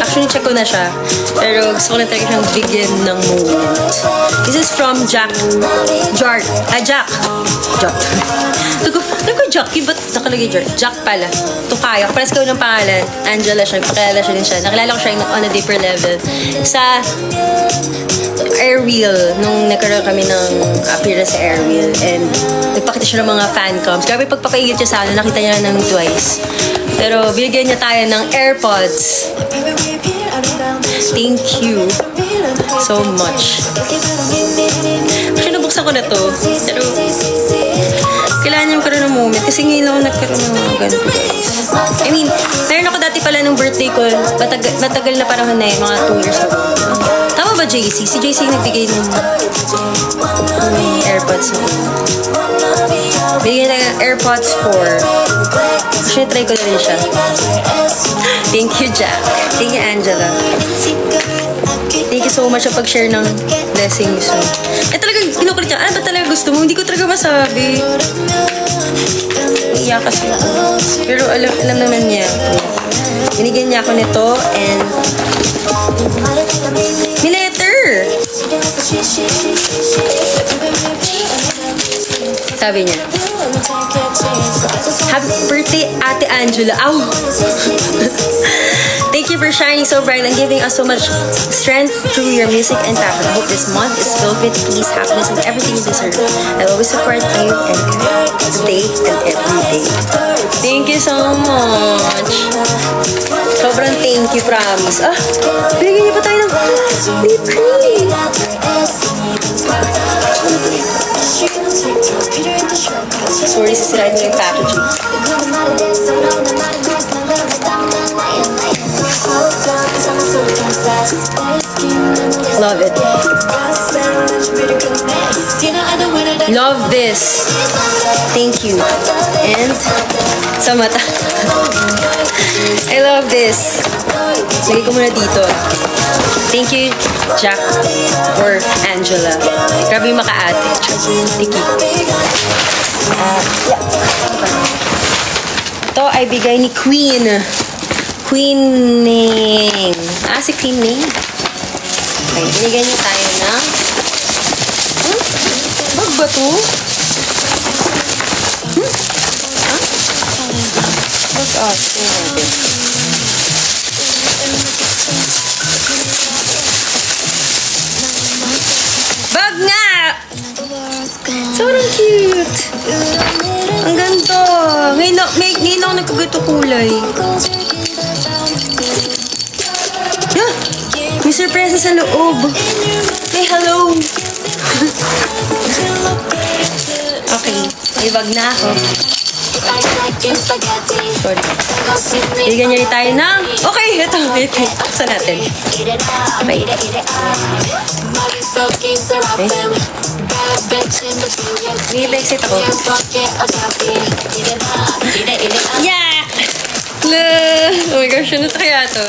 Actually, check ko na siya. Pero gusto ko na talaga siyang bigyan ng moment. This is from Jack. Naku, Jackie, ba't nakalagay Jack? Jack pala. Tukaya. Pares ko ng pangalan. Angela siya. Pakilala siya din siya. Nakilala ko siya on a deeper level. Sa Airwheel. Nung nagkaroon kami ng appearance sa Airwheel. And nagpakita siya ng mga fan cams. Grabe pagpapaigit siya sa ano. Nakita niya ng Twice. Pero binigyan niya tayo ng AirPods. Thank you so much. Actually, nabuksan ko na to. Pero kailangan niya magkaroon ng moment. Kasi ngayon ako nagkaroon ng mga ganito, guys. I mean, meron ako dati pala nung birthday ko. Matagal na panahon na mga 2 years ago. Tama ba, JC? Si JC nagbigay ng AirPods na. Bigyan na ng AirPods 4. Actually, try ko na rin siya. Thank you, Jack. Thank you, Angela. Thank you so much sa pag-share ng blessings. Talagang kinukulit niya. Ano ba talaga gusto mo? Hindi ko talaga masabi. Iiyak kasi ako. Pero alam naman niya. Binigyan niya ako nito and may letter! Sabi niya, happy birthday, Ate Angela. Ow! Thank you for shining so bright and giving us so much strength through your music and passion. I hope this month is filled with peace, happiness, and everything you deserve. I'll always support you and today and every day. Thank you so much. Sobrang thank you, promise. Bigyan niyo pa tayo ng whipped cream. Sorry, sisirain niyo yung packaging. Love it. Love this. Thank you. And sa mata. I love this. Lagay ko muna dito. Thank you, Jack or Angela. Grabe yung maka-ate. Thank you. Ito ay bigay ni Queen. Queen Ning. Si Queen Ning. Okay, binigyan niyo tayo ng bag ba to? Bag ate. Bag cute! Ang ganda! Ngayon ako nagkagato kulay. Ah! May surpresa sa loob. Say hello! Okay, may bag na ako. Sorry. Bigyan niya rin tayo ng... Okay, ito. Buksan natin. Okay. Wait, exit ako. Yeah! Oh my gosh, ano kaya to?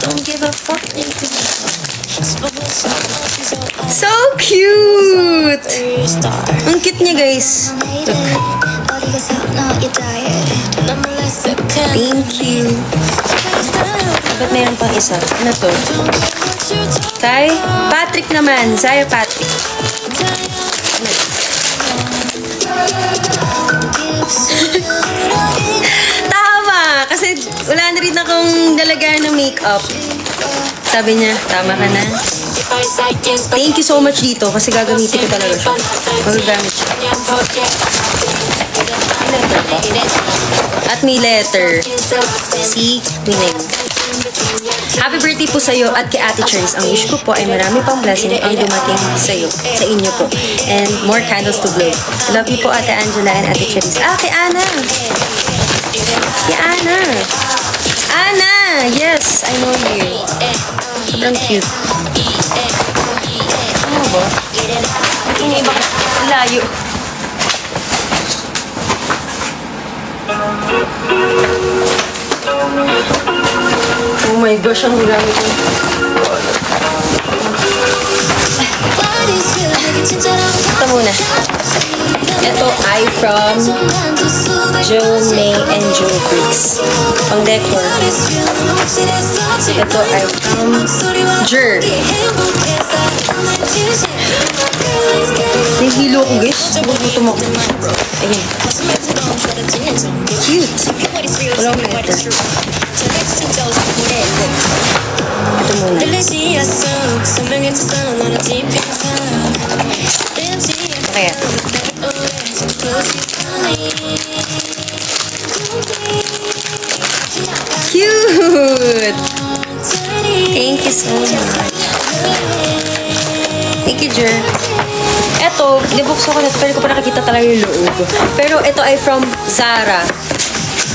Don't give a fuck. So cute! Ang cute niya, guys. Look. Thank you. Ba't mayroon pang isa? Ano to? Kay Patrick naman. Zaya Patrick. Tama! Kasi wala na rin akong dalagaan ng makeup. Sabi niya, tama ka na. Thank you so much dito kasi gagamitin ko talaga siya. Magagamit siya. At may letter. Si Winning. Happy birthday po sa'yo at kay Ate Cherries. Ang wish ko po ay marami pang blessing ang dumating sa'yo, sa inyo po. And more candles to blow. Love you po, Ate Angela and Ate Cherries. Ah, kay Ana! Kay Ana! Ana! Yes, I know you. Sobrang cute. Ano ba? Yung iba layo. Oh my gosh, ang gamit ko. Ito muna. Ito ay from Joe May and Joe Briggs. Pang decor. Ito ay from Jer. Nahihilo ko, guys. Gugutom ako. Ayan. Cute. Walang letter. Ito muna. Kaya. Cute! Thank you so much. Thank you, Jer. Eto, nabukso ko na ito, pero ko pa nakikita talaga yung loob. Pero ito ay from Zara.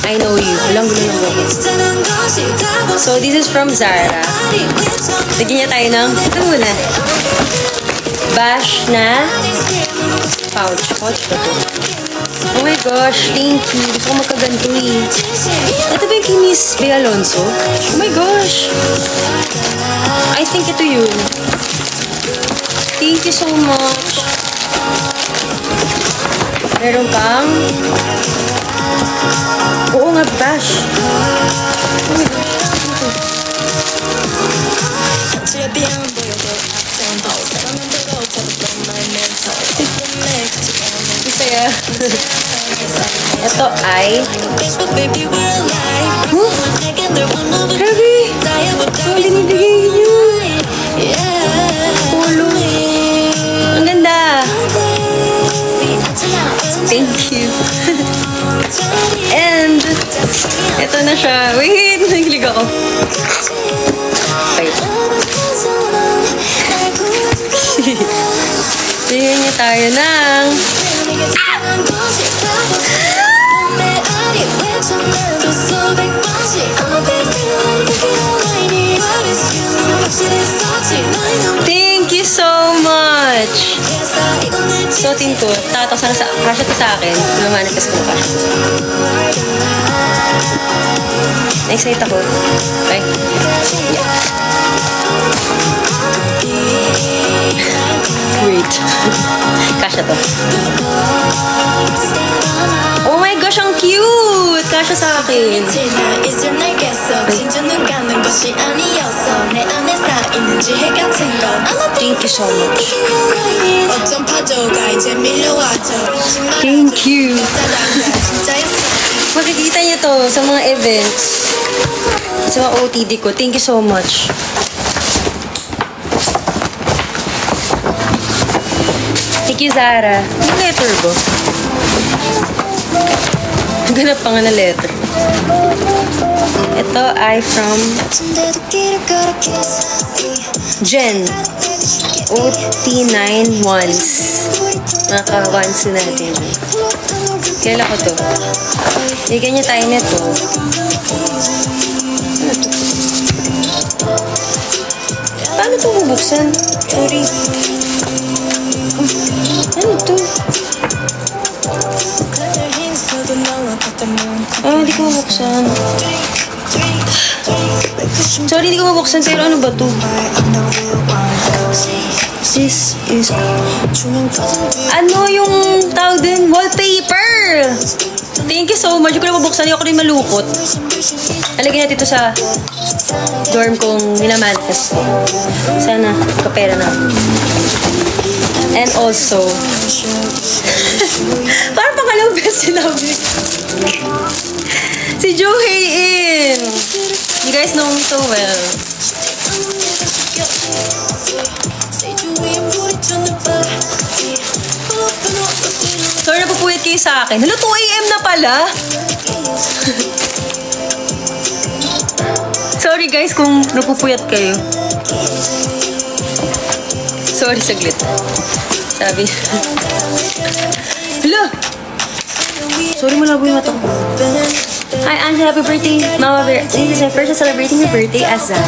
I know you. Walang gulo ng loob. So, this is from Zara. Lagyan niya tayo ng, ito muna. Bash na pouch. Pouch ba ito? Oh my gosh, thank you. Gusto ko magkaganto eh. Ito ba yung kay Miss Bea Alonso? Oh my gosh. I think ito yun. Thank you so much. Meron kang... Oo nga, Bash. Oh my gosh. Saya. Ito ay... Huh? Grabe! Ang binibigay niyo. Polo. Ang ganda. Thank you. And, ito na siya. Wait, nagilig ako. Wait. Bigyan niya tayo ng... Thank you so much! Suotin ko. Tatas na sa... Kasya to sa akin. Lumanifest ko na kasya. Na-excite ako. Okay? Yeah. Wait. Kasya to. Oh my gosh, ang cute! Kasya sa akin. Thank you so much. Thank you. Makikita niyo to sa mga events. Sa sa mga OTD ko. Thank you so much. Thank you, Zara. Yung letter ba? Ganap pa nga na letter. Ito ay from Jen. OT9 ones. Mga ka-ones natin. Kailan ko to? Bigyan niya tayo nito. Ano to? Paano ito bubuksan? Sorry. Ano to? Hindi ko mabuksan. Sorry, hindi ko mabuksan. Pero ano ba to? This is... Ano yung tawag din? Wallpaper! Thank you so much. Hindi ko na mabuksan. Hindi ako rin malukot. Talagyan natin ito sa dorm kong minamanifest ko. Sana kapera na. And also, parang pangalawang best sinabi. Si Jo Hae-in. You guys know me so well. Sorry, napupuyat kayo sa akin. Hello, 2 AM na pala. Sorry guys kung napupuyat kayo. Sorry, saglit. Sabi. Hello! Sorry, malabo yung mata ko. Hi, Angie. Happy birthday. Mama Bear. This is my first time celebrating your birthday as Zai.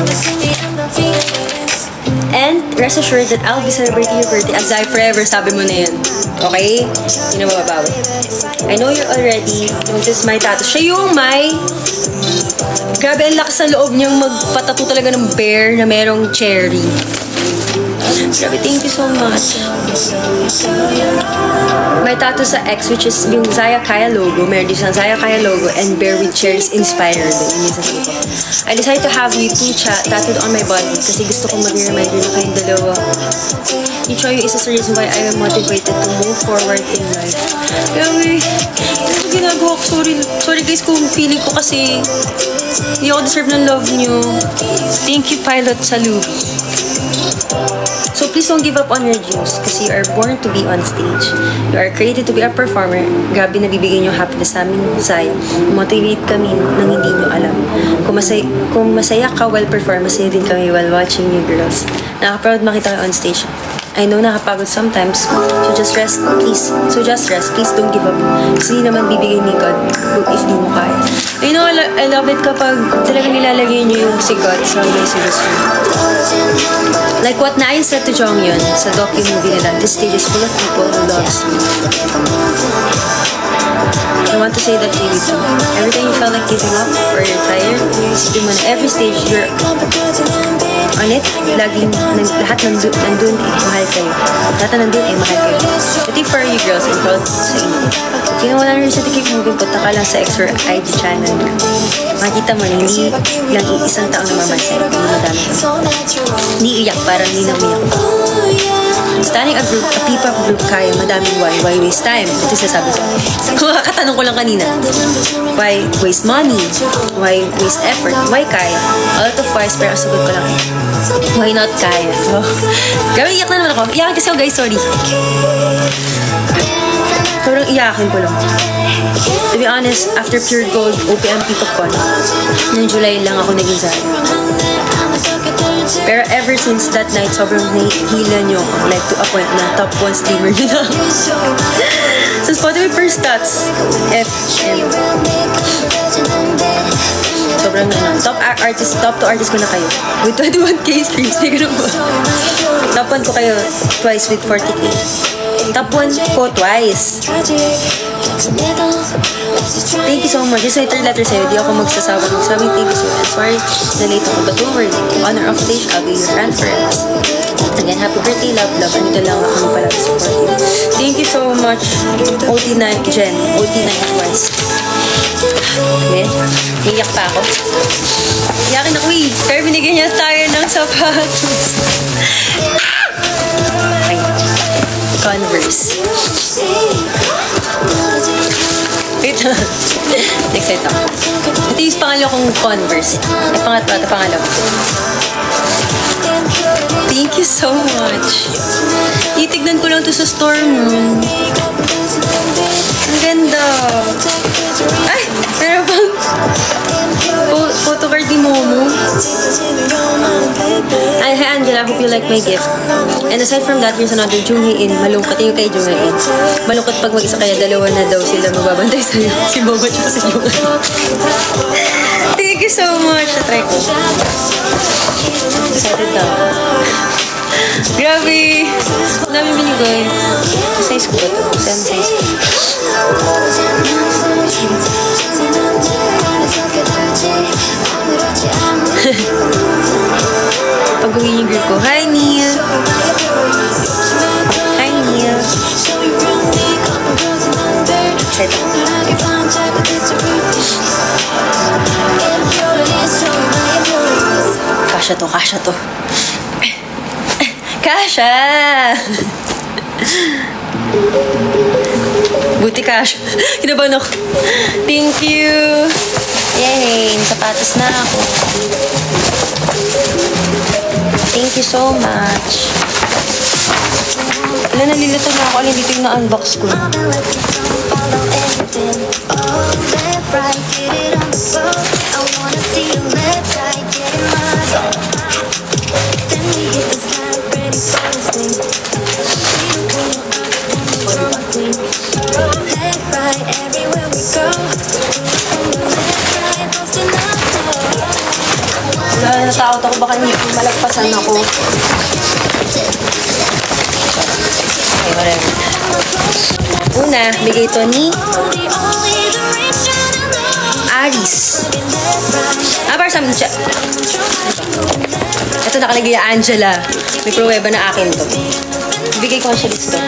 And rest assured that I'll be celebrating your birthday as Zai forever. Sabi mo na yun. Okay? Hindi na mababawi. I know you're already. This is my tattoo. Siya yung may... Grabe, ang lakas ng loob niyang magpatato talaga ng bear na merong cherry. Grabe, thank you so much. May tattoo sa X, which is yung Zaya Kaya logo. Meron din siyang Zaya Kaya logo and bear with cherries inspired. Yun yung sasabi ko. I decided to have you two tattooed on my body kasi gusto kong mag-reminder na kayong dalawa. Each of you is a reason why I am motivated to move forward in life. Grabe, ano ginagawa ko? Sorry guys kung feeling ko kasi hindi ako deserve ng love niyo. Thank you, Pilot Salubi. So please don't give up on your dreams kasi you are born to be on stage. You are created to be a performer. Grabe na bibigyan yung happiness sa amin, Zaya. Motivate kami nang hindi nyo alam. Kung masaya ka while perform, masaya din kami while watching you girls. Nakaka-proud makita kayo on stage. I know nakapagod sometimes. So just rest, please. Please don't give up. Kasi hindi naman bibigyan ni God if di mo kaya. You know, I love it kapag talagang nilalagay nyo yung si God sa may suggestion. Like what Nain said to Jonghyun sa docu-movie nila, this stage is full of people who loves you. I want to say that to you too. Every time you felt like giving up or you're tired, isipin mo na every stage you're on it, laging lahat nandun mahal kayo. Lahat na nandun mahal kayo. Pati for you girls, I'm proud sa inyo. Kung wala na rin sa keep moving, punta ka lang sa X or IG channel. Makikita mo na hindi lang isang taong namamahal sa'yo. Hindi madami ka. Hindi iyak, parang hindi na umiyak. Starting a P-pop group kaya, madaming why waste time? Ito sasabi ko. Makakatanong ko lang kanina. Why waste money? Why waste effort? Why kaya? A lot of whys, pero ang sagot ko lang why not kaya? Grabe, iyak na naman ako. Iyakin kasi ako guys, sorry. Sobrang iyakin ko lang. To be honest, after Pure Gold, OPM P-pop Con, noong July lang ako naging Zaya. Pero ever since that night, sobrang nahihila nyo ako. Like to a point na top 1 streamer nyo na. So Spotify first stats, FM. Sobrang top 2 artist ko na kayo. With 21k streams, may ganun ba? Top 1 ko kayo twice with 40k. Top 1 ko twice. Thank you so much. Just say third letter sa'yo, di ako magsasawa. Magsabing thank you so much. Sorry, na late ako. But don't worry. Honor of stage, I'll be your friend forever. Again, happy birthday, love. Andito lang ako palagi support you. Thank you so much, OT9 Jen. OT9 twice. Okay? Iyak pa ako. Iyakin ako eh. Pero binigyan niya tayo ng sapatos. Okay. Converse. Wait lang. Excited ako. Ito yung pangalawa kong Converse. Ay, pangatlo. Ito pangalawa. Thank you so much. Titignan ko lang to sa store mo. Ang ganda. Ay! Meron pang photocard ni Momo. Hi Angela, hope you like my gift. And aside from that, here's another Junghae in. Malungkot yung kay Junghae in. Malungkot pag mag-isa kaya dalawa na daw sila mababantay sa'yo. Si Momo at si Junghae. Thank you so much. Na-try ko. Excited daw. Grabe! Ang dami binigay. Size ko ba ito? Saan size ko? Pag-uwi yung girl ko. Hi, Neil! Hi, Neil! Excited. Kasha to, kasha to. Kasha! Buti kasha. Kinabahan ako. Thank you! Yay! Sapatos na ako. Thank you so much. Wala, nalilito na ako. Alin dito yung na-unbox ko. Natakot ako baka malagpasan ako. Okay, whatever. Una, bigay ito ni Aris. Para sa amin siya. Ito nakalagay na Angela. May pruweba na akin to. Bigay ko siya dito.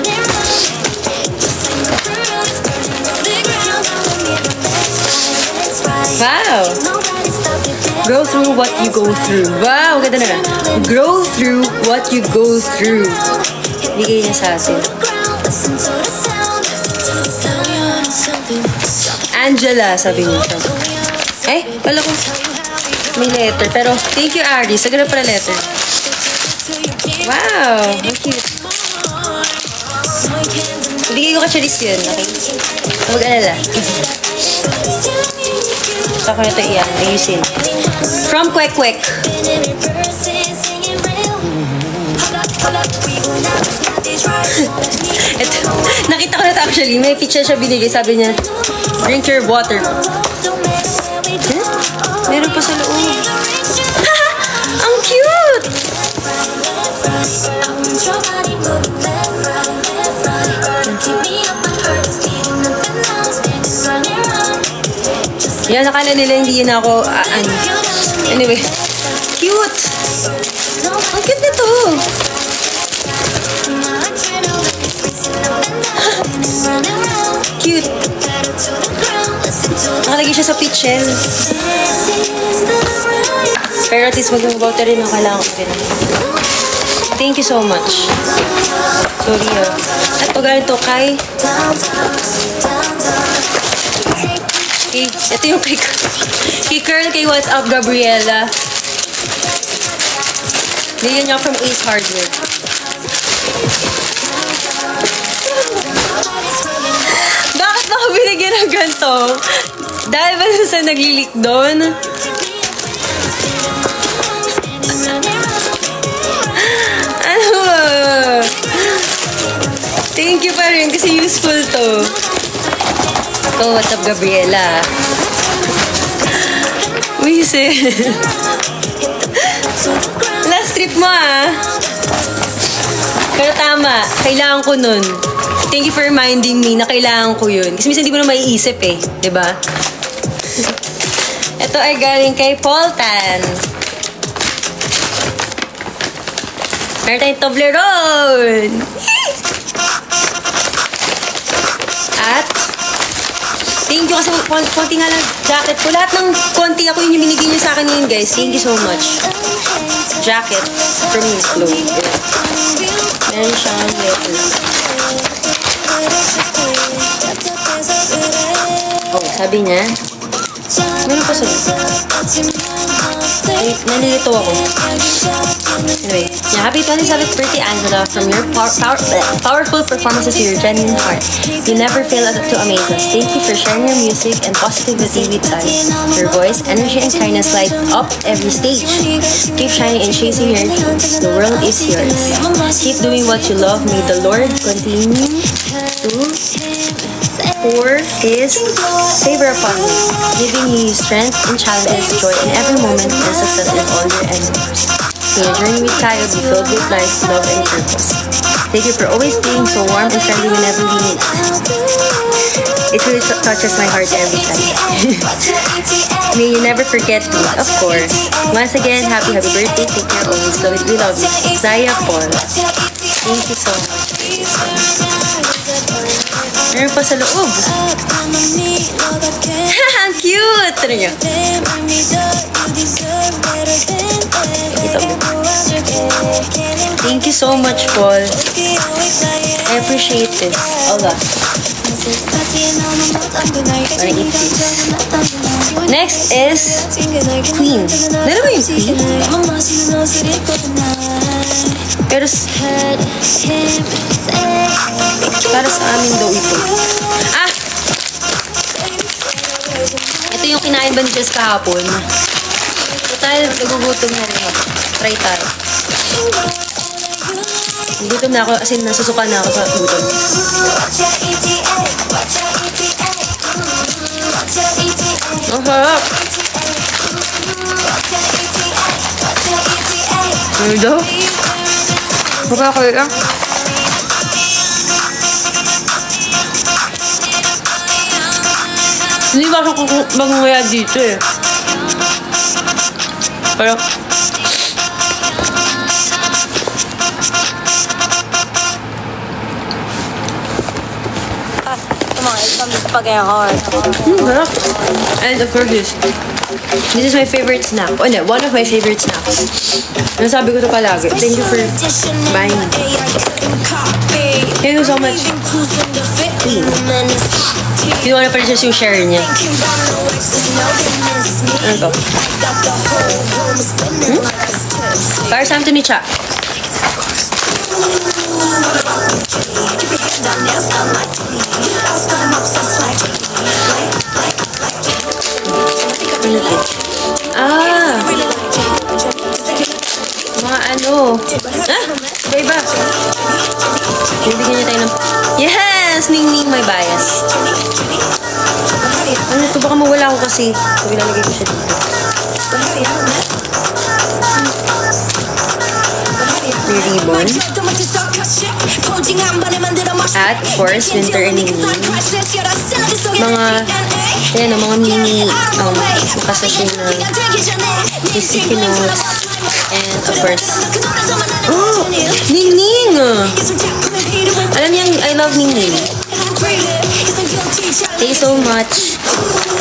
Wow! Grow through what you go through. Wow, ganda na. Grow through what you go through. Bigay niya sa atin. Angela, sabi niya. Eh, wala ko. May letter. Pero, thank you, Aris. Sagana pala letter. Wow, how cute. Bigay ko ka Charis yun, okay? Mag-alala. Saka ko na ito iyan. Ayusin. From Kwek Kwek. Ito, nakita ko na ito actually. May picture siya binigay. Sabi niya, drink your water. Huh? Meron pa sa loob. Ang cute! Yan, nakala nila hindi yun ako, Anyway, cute! Ang cute nito! Cute! Nakalagay siya sa peach shell. Pero at least mag-about rin ang kailangan ko rin. Thank you so much. Sorry At pag ganito kay... Ito yung kay Curl, kay What's Up, Gabriela. Nilyan niya from Ace Hardware. Bakit ako binigyan ng ganito? Dahil ba sa naglilik doon? Ano ba? Thank you pa rin kasi useful to. Oh, what's up, Gabriela? Wisi. Last trip mo, Pero tama, kailangan ko nun. Thank you for reminding me na kailangan ko yun. Kasi minsan di mo na maiisip diba? Ito ay galing kay Paul Tan. Meron tayong Toblerone! At thank you kasi konti nga lang jacket ko. Lahat ng konti ako yung binigay niyo sa akin yun, guys. Thank you so much. Jacket from Uniqlo. Meron siyang letter. Oh, sabi niya, meron pa sabi. Ay, nalilito ako. Anyway, yeah, happy 27th birthday, Angela. From your powerful performances to your genuine heart, you never fail to amaze us. Thank you for sharing your music and positivity with us. Your voice, energy, and kindness light up every stage. Keep shining and chasing your dreams. The world is yours. Keep doing what you love. May the Lord continue to pour His favor upon you, giving you strength and challenges, joy in every moment, and success in all your endeavors. May your journey with Kyle be filled with life, love, and purpose. Thank you for always being so warm and friendly whenever we meet. It really touches my heart every time. May you never forget me, of course. Once again, happy birthday. Take care always. Love it. We love you. Zaya Paul. Thank you so much. Meron pa sa loob. Ang cute! Tara niyo. Thank you so much, Paul. I appreciate this a lot. Next is Queen. Dala mo yung Queen? Pero para sa amin daw ito. Ah! Ito yung kinain ba ni Jess kahapon? Total, nagugutom na rin ako. Try tayo. Gutom na ako, as in nasusuka na ako sa gutom. Ang harap! Ano daw? Baka kaya. Hindi ba ako magmumaya dito eh. Pero and of course this is my favorite snack. Oh no, one of my favorite snacks. Nasabi ko to palagi. Thank you for buying. Thank you so much. Queen. Hindi ko na pala siya yung share niya. Ano to? Para sa Anthony Cha. Ah! Mga ano? Ah! Iba-iba. Bibigyan niya tayo ng... Yes! Ning-ning may bias. Ano ito? Baka mawala ako kasi. So, ilalagay ko siya dito. May ribbon. At, of course, winter and ning-ning. Mga... Ayan, mga mini makasasyon na sticky notes. And, of course... Oh! Ning-ning! Alam niyo, I love ning-ning. Thank you so much.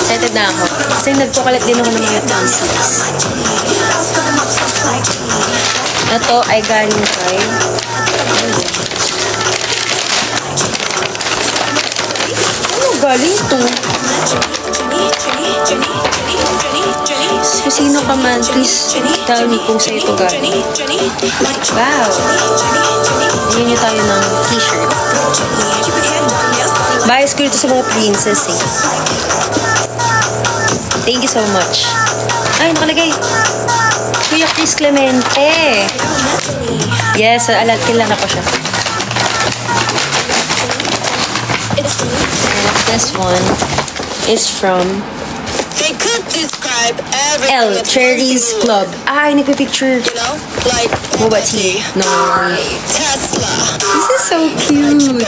Excited na ako. Kasi nagpakalat din ako ng mga tonsils. Ito ay galing kay... Ano galing ito? Sino ka man, please tell me kung sa'yo ito galing. Wow! Bigyan niyo tayo ng t-shirt. Bias ko ito sa mga princess eh. Thank you so much. Ay, nakalagay. Kuya Chris Clemente. Yes, kilala ko siya. And this one is from L Cherries Club. Ay, nagpipicture. You know, like Boba tea. No. Tesla. This is so cute.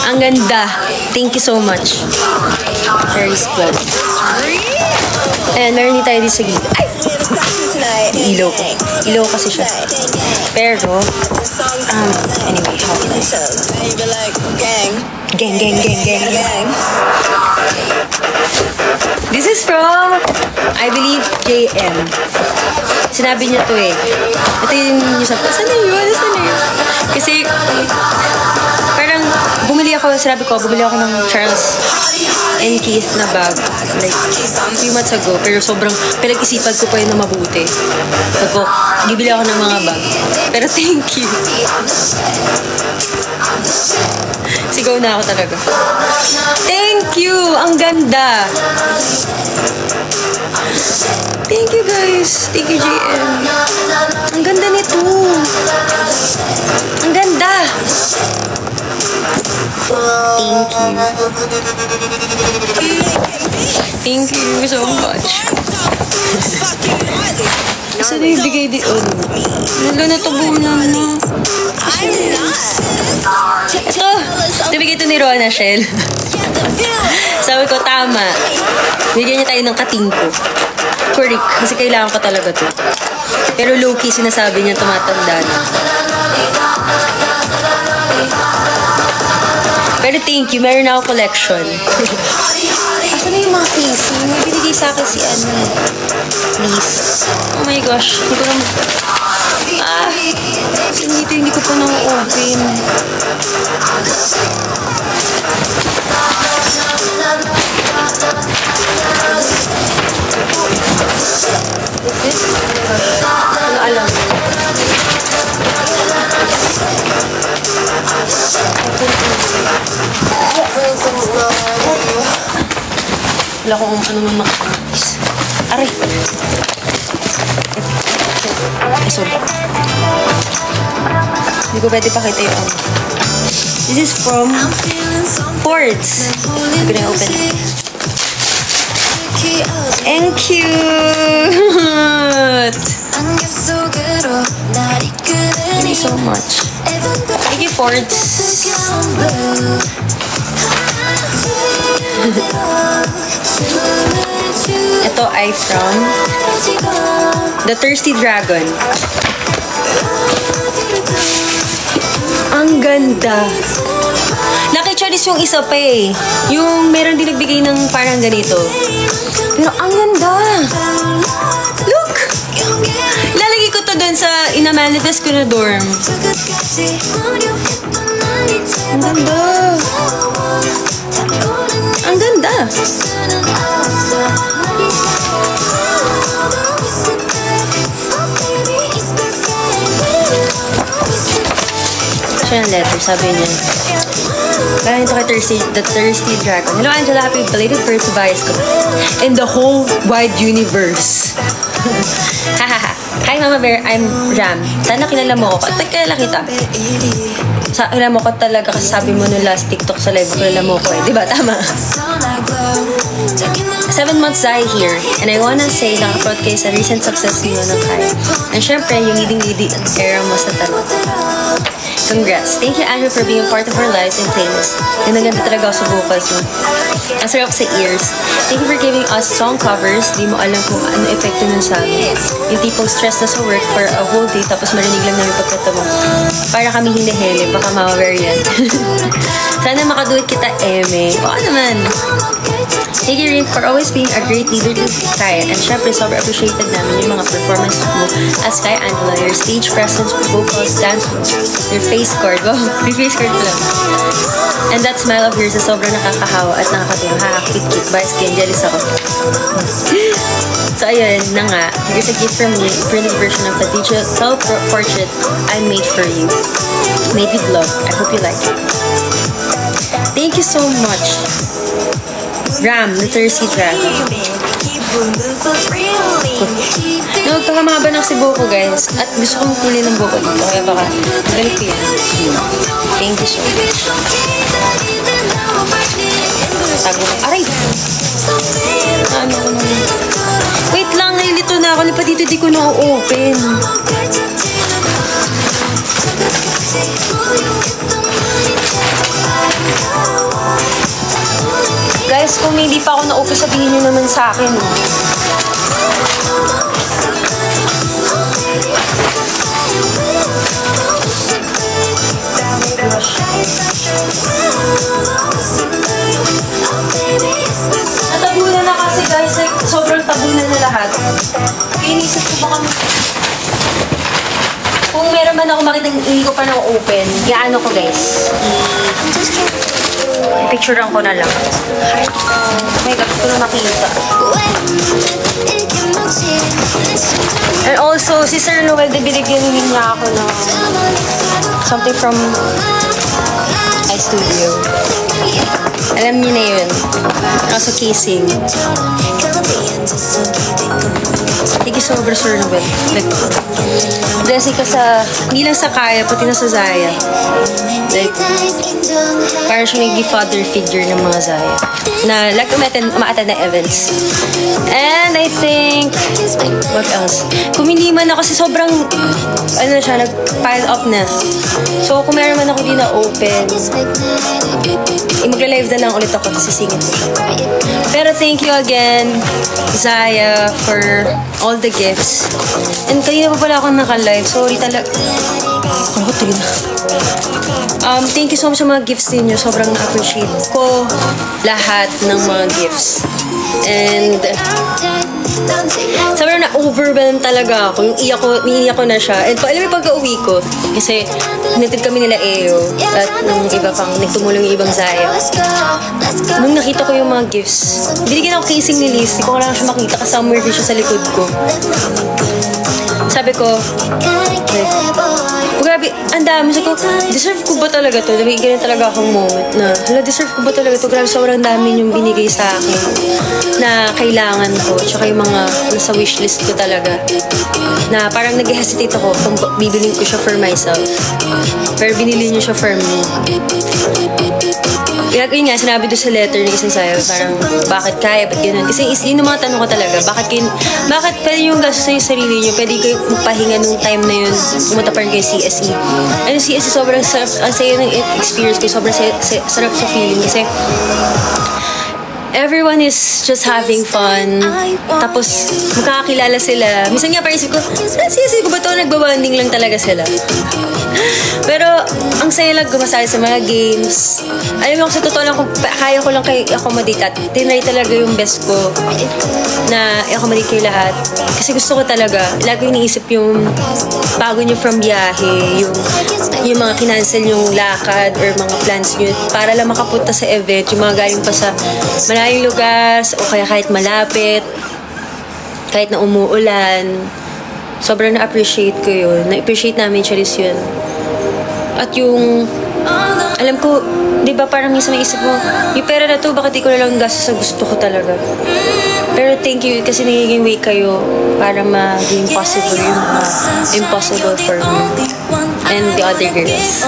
Ang ganda. Thank you so much. Cherries Club. And meron din tayo dito sa gilid. Ay! Ilaw ko. Ilaw kasi siya. Pero, anyway, how can I say? Gang, gang, gang, gang, gang. This is from, I believe, JM. Sinabi niya to eh. Ito yung sabi, saan na yun? Saan na yun? Kasi, parang, Bumili ako ng Charles and Keith na bag. Like, 3 months ago. Pero sobrang pinag-isipan ko pa yun na mabuti. Tapos, bibili ako ng mga bag. Pero thank you. Sigaw na ako talaga. Thank you! Ang ganda! Thank you guys. Thank you JM. Ang ganda nito. Ang ganda. Thank you so much. Kasi na ibigay di Lalo na tabunan na. Ito. Nabigay ito ni Rona Shell. Sabi ko, tama. Bigyan niya tayo ng katingko. Correct. Kasi kailangan ko talaga to. Pero low-key, sinasabi niya tumatanda na. Pero thank you. Meron na ako collection. Asa na yung mga casing? May binigay sa akin si ano. Please. Oh my gosh. Hindi ko na hindi ko pa na-open. Ano alam? Wala kong ano man makakapis. Aray! Sorry. Hindi ko pwede pakita yung ano. This is from Fords. Hindi ko na open. And cute! Thank you so much. Thank you, Fords. Ito ay from The Thirsty Dragon. Ang ganda. Naki-charis yung isa pa eh. Yung meron din nagbigay ng parang ganito. Pero ang ganda. Look! Lalagay ko to dun sa ina-manifest ko na dorm. Ang ganda. Ang ganda. Siya yung letter, sabi niya. Galing ito kay The Thirsty Dragon. Hello Angela, happy belated birthday to bias ko. In the whole wide universe. Hahaha. Hi Mama Bear, I'm Ram. Sana kilala mo ako. At kilala kita. Kilala mo ko talaga kasi sabi mo nung last TikTok sa live, kilala mo ko eh. Diba? Tama. 7 months Zai here. And I wanna say, nakaproud kayo sa recent success niyo ng Kai. And syempre, yung leading era mo sa talent. Congrats. Thank you, Andrew, for being a part of our lives and playlist. And naganda talaga ako sa vocals mo. Ang sarap sa ears. Thank you for giving us song covers. Di mo alam kung ano epekto nun sa amin. Yung tipong stress na sa work for a whole day tapos marinig lang namin pagkata mo. Para kami hindi-hele. Baka ma-aware yan. Sana makaduit kita, Eme. Baka naman. Thank you, Rin, for always being a great leader to Kaya. And syempre, sobrang appreciated namin yung mga performance mo as Kaya Angela. Your stage presence, vocals, dance moves, your face card. Wow, may face card lang. And that smile of yours is sobrang nakakahawa at nakakatuwa. Kit-kit. Bye, skin. Jealous ako. So, ayun na nga. Here's a gift from me. A printed version of the digital self-portrait I made for you. Made with love. I hope you like it. Thank you so much. Ram, the Thirsty Dragon. Nagkakamaba ng si Boko, guys. At gusto kong kunin ng Boko dito. Kaya baka galit ko yan. Thank you so much. Tago ko. Aray! Ano ko naman? Wait lang, nalilito na ako. Lipa dito, di ko na-open. Guys, kung hindi pa ako na-open, sabihin nyo naman sa akin. Natabunan na kasi guys, like, sobrang tabunan na lahat. Kaya inisip ko baka kung meron man ako makita, hindi ko pa na-open. Gaano ko, guys. Picturean ko na lang. Oh my God, ko na makita. And also, si Sir Noel, binigyan niya ako ng something from iStudio. Alam niyo na yun. Also, casing. Thank you so much, Sir Noel. Blessing ka sa, hindi lang sa Kaya, pati na sa Zaya. Like, parang siya naging father figure ng mga Zaya. Na like umaattend na events. And I think, what else? Kung hindi man ako, kasi sobrang, ano na siya, nag-pile up na. So, kung meron man ako di na open, magla-live na lang ulit ako kasi singit ko siya. Pero thank you again, Zaya, for all the gifts. And kanina pa pala ako naka-live. Sorry talaga. Ano ko talaga? Thank you so much sa mga gifts ninyo. Sobrang na-appreciate ko lahat ng mga gifts. And sobrang na-overwhelm talaga ako. Yung niiyak ko na siya. And alam mo pagka-uwi ko, kasi hinatid kami nila Eo at nung iba pang nagtumulong yung ibang Zaya. Nung nakita ko yung mga gifts, binigyan ako casing ni Liz. Hindi ko lang siya makita kasi somewhere din siya sa likod ko. Sabi ko, grabe, ang dami. Sabi ko, deserve ko ba talaga to? Ganyan talaga akong moment na, deserve ko ba talaga to? Grabe, sobrang dami yung binigay sa akin na kailangan ko. Tsaka yung mga nasa wishlist ko talaga. Na parang nag-hesitate ako kung bibilin ko siya for myself. Pero binili niyo siya for me. Yun nga, sinabi doon sa letter ni Kisang Sayo, parang, bakit kaya, ba't ganun? Kasi yun yung mga tanong ko talaga, bakit pwede yung gastos sa yung sarili nyo, pwede kayo magpahinga nung time na yun, pumunta pa rin kayo CSE. Ano CSE, sobrang sarap, ang sayo ng experience ko, sobrang sarap sa feeling, kasi everyone is just having fun. Tapos, magkakakilala sila. Minsan nga, parang isip ko, CSE ko ba ito? Nagbabanding lang talaga sila. Pero, ang saya lang gumasali sa mga games. Alam mo, sa totoo lang, kung kaya ko lang kayo i-accommodate at tinry talaga yung best ko na i-accommodate kayo lahat. Kasi gusto ko talaga, lagi iniisip yung bago nyo from biyahe, yung mga kinancel yung lakad or mga plans nyo para lang makapunta sa event, yung mga galing pa sa malayong lugar o kaya kahit malapit, kahit na umuulan. Sobrang na-appreciate ko yun. Na-appreciate namin, Charis, yun. At yung, alam ko, di ba parang minsan may isip mo, yung pera na to, bakit di ko na lang gasto sa gusto ko talaga. Pero thank you, kasi nagiging way kayo para maging possible yung impossible for me and the other girls.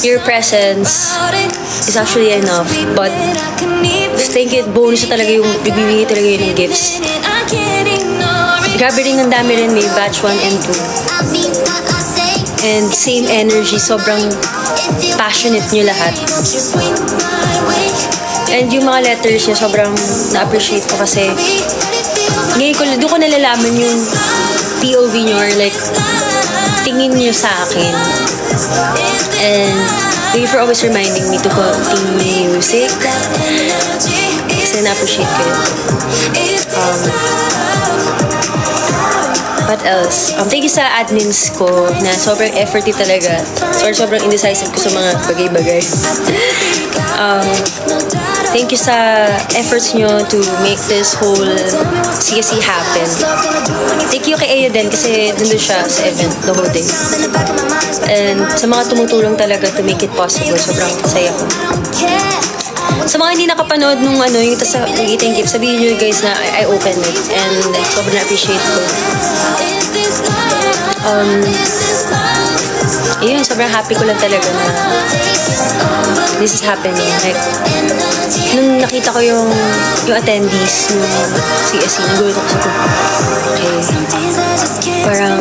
Your presence is actually enough, but thank you, bonus na talaga yung bibigay talaga yun ng gifts. Grabe rin, ang dami rin, may batch 1 and 2. And same energy, sobrang passionate nyo lahat. And yung mga letters niya, sobrang na-appreciate ko kasi ngayon doon ko nalalaman yung POV nyo or like tingin nyo sa akin. And thank you for always reminding me to continue music kasi na-appreciate ko yun. What else? Thank you sa admins ko na sobrang efforty talaga. Sobrang indecisive ko sa mga bagay-bagay. Thank you sa efforts nyo to make this whole CSE happen. Thank you kay Aya din kasi nandun siya sa event the whole day. And sa mga tumutulong talaga to make it possible, sobrang saya ko. Sa mga hindi nakapanood nung yung tas sa eating gift, sabihin nyo guys na I opened it and sobrang na-appreciate ko. Yun, sobrang happy ko lang talaga na this is happening. Like, nung nakita ko yung attendees ng CSE, nagulat ako sa okay. Parang,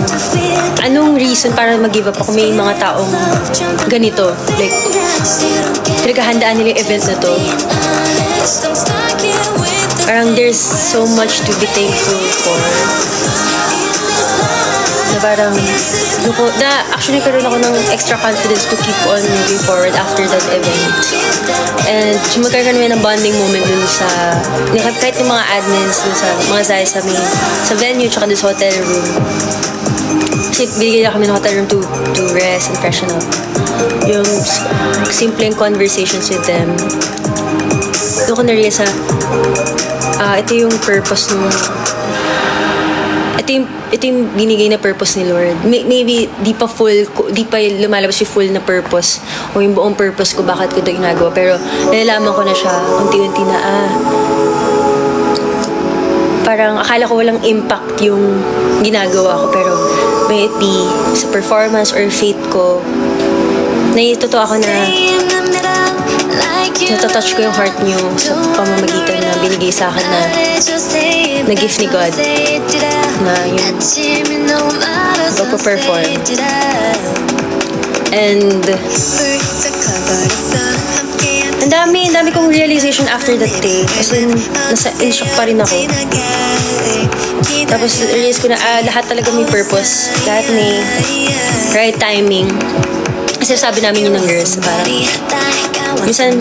anong reason para mag-give up ako? May mga taong ganito. Like, pinaghahandaan nila yung event na to. Parang there's so much to be thankful for. Na parang, actually karoon ako ng extra confidence to keep on moving forward after that event. And magkaroon kami ng bonding moment dun sa, kahit yung mga admins dun sa mga Zaya sa venue tsaka dun sa hotel room. Kasi binigyan kami ng hotel room to rest and freshen up. Yung simpleng conversations with them. Doon ko na-realize ito yung purpose nung ito yung binigay na purpose ni Lord. Maybe di pa lumalabas yung full na purpose o yung buong purpose ko bakit ko ito ginagawa, pero nalalaman ko na siya unti-unti na parang akala ko walang impact yung ginagawa ko, pero may it be sa performance or faith ko, totoo ako na natatouch ko yung heart niyo sa pamamagitan na binigay sa akin na gift ni God na yung magpa-perform. And ang dami kong realization after that day. Kasi nasa in-shock pa rin ako. Tapos realize ko na lahat talaga may purpose. Lahat may right timing. Kasi sabi namin yun ng girls, parang minsan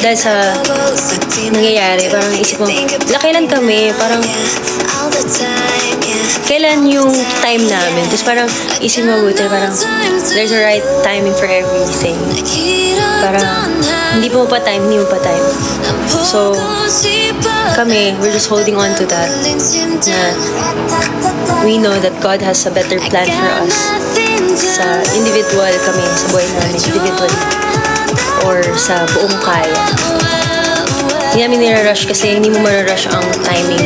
dahil sa nangyayari, parang isip mo, kailan kami, parang kailan yung time namin. Tapos parang isip mo mabuti, parang there's a right timing for everything. Parang hindi mo pa time. So kami, we're just holding on to that, na we know that God has a better plan for us. Sa individual kami, sa buhay namin, individually or sa buong kaya. Hindi namin nirarush kasi hindi mo mararush ang timing.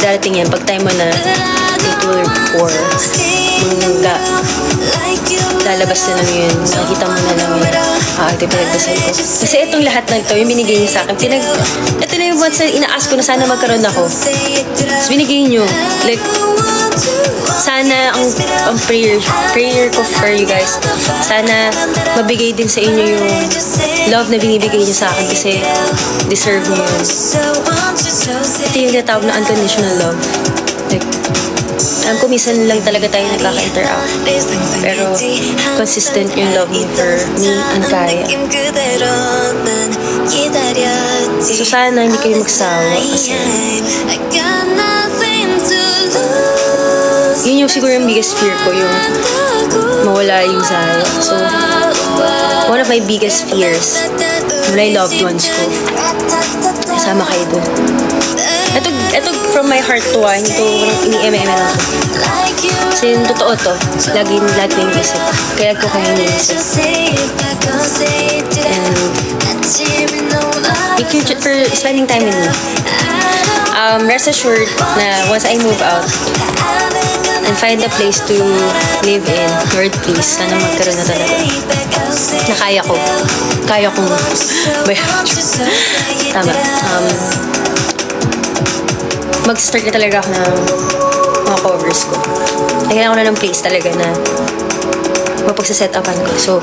Darating yan, pag time mo na it will pour. Lalabas na lang yun, nakita mo na lang yun. Ito yung pinagdasal ko. Kasi itong lahat na ito, yung binigay niyo sa akin, ito na yung once na ina-ask ko na sana magkaroon ako. Tapos binigay niyo, like, sana ang prayer ko for you guys, sana mabigay din sa inyo yung love na binibigay niyo sa akin kasi deserve niyo yun. Ito yung tinatawag na unconditional love. Like, alam ko minsan lang talaga tayo nagkaka-interact, pero consistent yung love niyo for me and Kaya. So sana hindi kayo magsawa kasi yun yung siguro yung biggest fear ko, yung mawala yung Zaya. So one of my biggest fears, wala yung loved ones ko, kasama kayo dun. Ito from my heart to hindi to ini-MM lang to. Kasi yung totoo to, lagi ko yung isip. Kaya ko kayo iniisip. And thank you for spending time with me. Rest assured na once I move out and find a place to live in, Lord please, sana magkaroon na talaga. Na kaya kong tama. Mag-start na talaga ako ng mga covers ko. Kailangan ko na ng place talaga na mapagsaset-upan ko. So,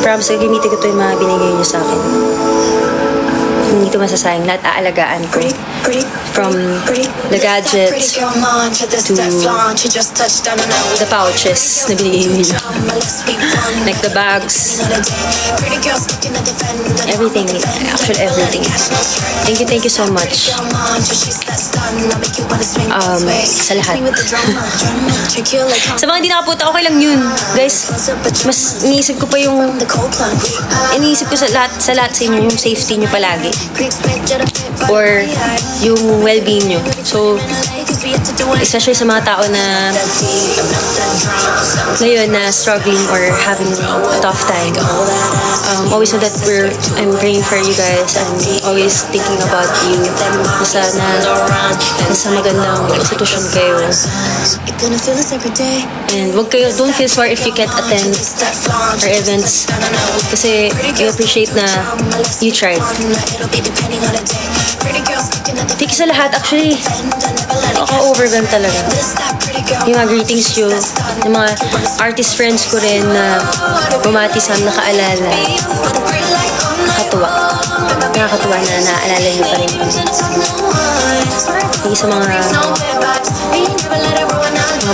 promise, gamitin ko ito yung mga binigay niyo sa akin. Hindi ito masasayang. Lahat aalagaan ko. From the gadgets to the pouches na binigay niyo. Like the bags. Everything. Actually, everything. Thank you so much. Sa lahat. Sa mga hindi nakapunta, okay lang yun. Guys, mas iniisip ko pa yung iniisip ko sa lahat sa inyo, yung safety nyo palagi. Or yung well-being nyo. So, especially sa mga tao na ngayon na struggling or having a tough time, always know that I'm praying for you guys. I'm always thinking about you. Nasa magandang sitwasyon kayo. And don't feel sorry if you can't attend our events. Kasi I appreciate na you tried. Thank you sa lahat. Actually, ako-overwhelmed talaga. Yung mga greetings yun, yung mga artist friends ko rin na bumati sa nakaalala. Nakakatuwa na naalala nyo pa rin. Thank you sa mga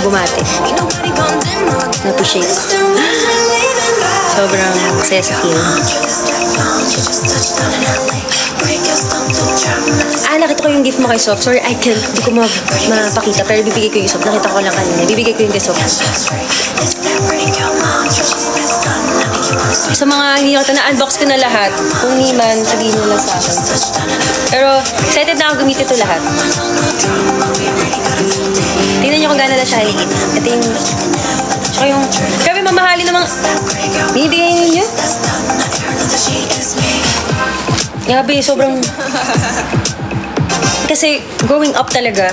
bumati. Na-appreciate ko. Sobrang saya sa feeling. nakita ko yung gift mo kay Sof. Sorry, hindi ko mapakita. Pero bibigay ko yung Sof. Nakita ko lang kanina. Bibigay ko yung kay Sof. Sa mga hindi nakita, na-unbox ko na lahat. Kung hindi man, sabihin nyo lang sa akin. Pero, excited na ako gumit ito lahat. Tingnan nyo kung gano'n na siya haliit. Ito yung... Tsaka yung... Grabe, mamahali namang... Binibigay ninyo? Grabe, sobrang... Kasi, growing up talaga,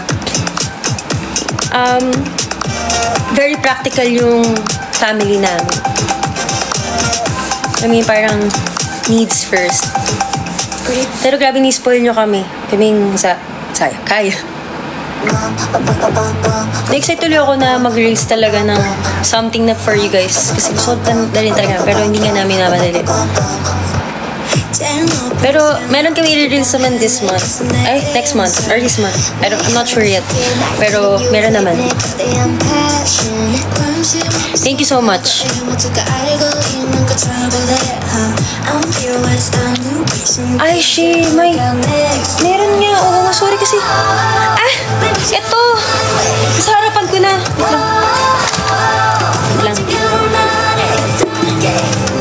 very practical yung family namin. I mean, parang needs first. Pero grabe, ni-spoil nyo kami. Kaming kaya. Na-excite tuloy ako na mag-release talaga ng something na for you guys. Kasi gusto ko na rin talaga. Pero hindi nga namin namadali. Pero meron kami i-release naman this month. Ay, next month. Or this month. I'm not sure yet. Pero meron naman. Thank you so much. Ay, meron nga. Oo nga, sorry kasi. Ito. Sa harapan ko na. Wait lang.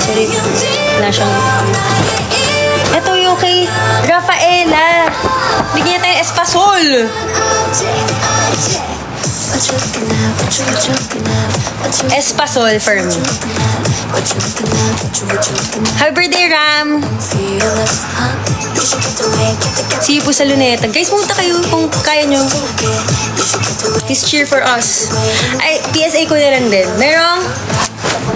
Sorry. Wala siyang... Ito yung kay Rafaela. Bigyan tayo espasol. Espasol for me. Happy birthday, Ram! See you po sa Luneta. Guys, pumunta kayo kung kaya nyo. Please cheer for us. Ay, PSA ko na lang din.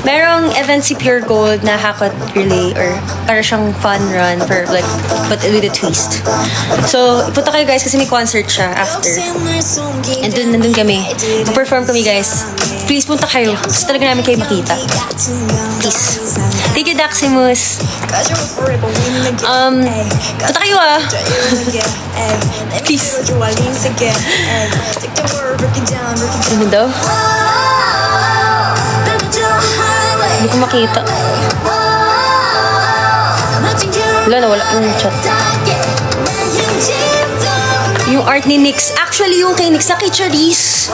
Merong event si Pure Gold na Hakot Relay or para siyang fun run for like, but with a twist. So, punta kayo guys kasi may concert siya after. And nandun kami. Perform kami guys. Please punta kayo. Gusto talaga namin kayo makita. Please. Thank you, Daximus. Punta kayo Please. Ano daw? Hindi ko makita. Wala yung chat. Yung art ni Nix. Actually, yung kay Nix, kay Charisse.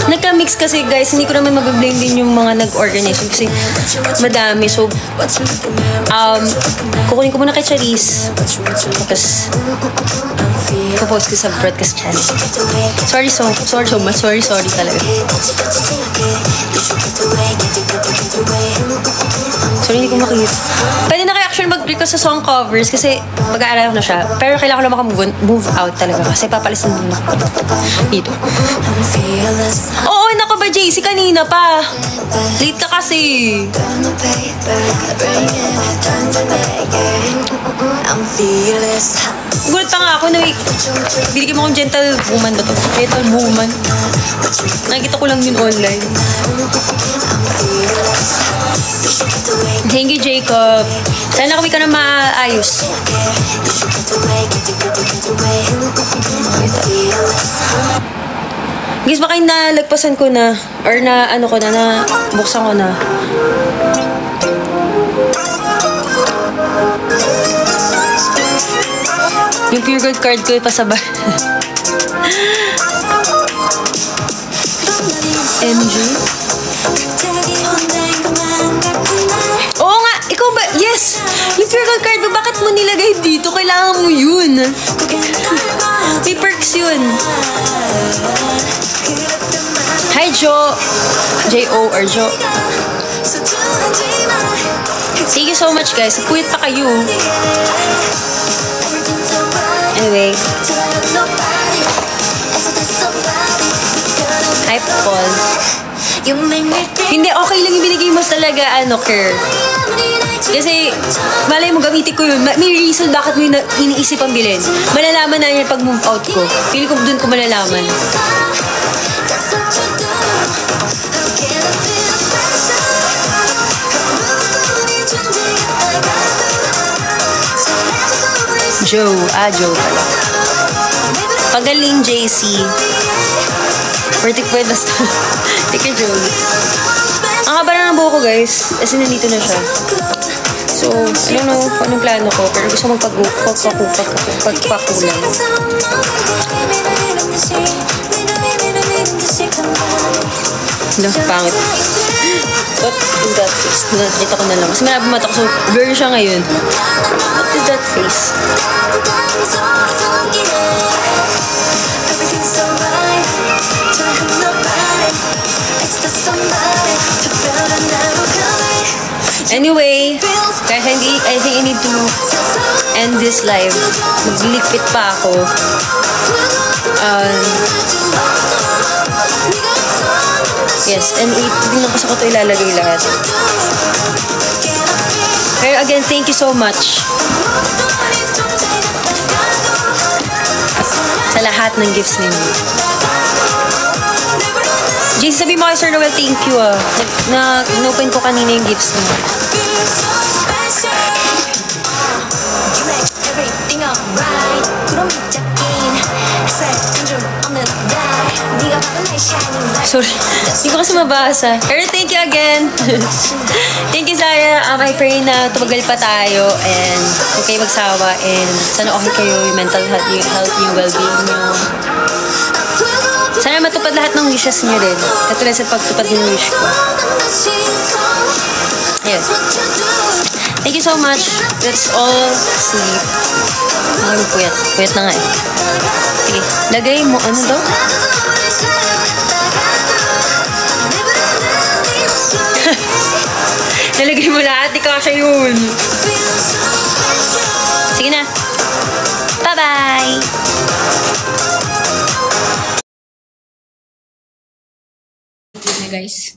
Nagka-mix kasi guys, hindi ko naman mabiblame din yung mga nag-organize kasi madami. So, kukunin ko muna kay Charisse. Tapos, popost ko sa broadcast channel. Sorry so much. Sorry talaga. Sorry, hindi ko makita. Pwede na kayo actually mag-request sa song covers kasi mag-aaral ko na siya. Pero kailangan ko lang maka-move out talaga kasi papalisin din ako dito. Oo, nako ba JC? Kanina pa. Late ka kasi. Gulat pa nga ako na binigyan mo akong gentlewoman ba to? Gentlewoman. Nakikita ko lang yun online. Thank you, Jacob. Sana kami ka na maayos. Guys, baka nalagpasan ko na or na buksan ko na. Yung Pure Gold card ko ipasabay. MG? Oo nga! Ikaw ba? Yes! Yung Pure Gold card mo, bakit mo nilagay dito? Kailangan mo yun. May perks yun. Hi, Jo. J-O or Jo. Thank you so much, guys. Puyat pa kayo. Anyway. Hi, Paul. Hindi, okay lang yung binigay mo talaga, Kerr. Kasi, malay mo, gamitin ko yun. May reason bakit mo iniisip ang bilhin. Malalaman na yun pag move out ko. Pili ko dun ko malalaman. Joe pala. Pagaling JC. Vertic basta. Tika Joe. Ang haba na ng buhok ko guys. Kasi nandito na siya. So, I don't know kung anong plano ko, pero gusto magpagpakulang. No, pangit. What is that face? Nakita ko na lang. Mas marami mata ko. So, blur siya ngayon. What is that face? Anyway, guys, I think I need to end this live. Maglikpit pa ako. Yes, and tingnan ko sa ko ito ilalagay lahat. Pero again, thank you so much sa lahat ng gifts ninyo. JC, sabi mo kay Sir Noel, thank you na-open ko kanina yung gifts niyo. Sorry, hindi ko kasi mabasa. Pero thank you again. Thank you, Zaya. I pray na tumagal pa tayo and huwag kayo magsawa and sana okay kayo yung mental health, yung well-being nyo. Sana matupad lahat ng wishes nyo rin. Katulad sa pagtupad ng wish ko. Ayun. Thank you so much. Let's all sleep. Puyat. Puyat na nga eh. Sige, lagay mo. Ano daw? Nalagay mo lahat. Di ka siya yun. Sige na. Bye-bye! Guys.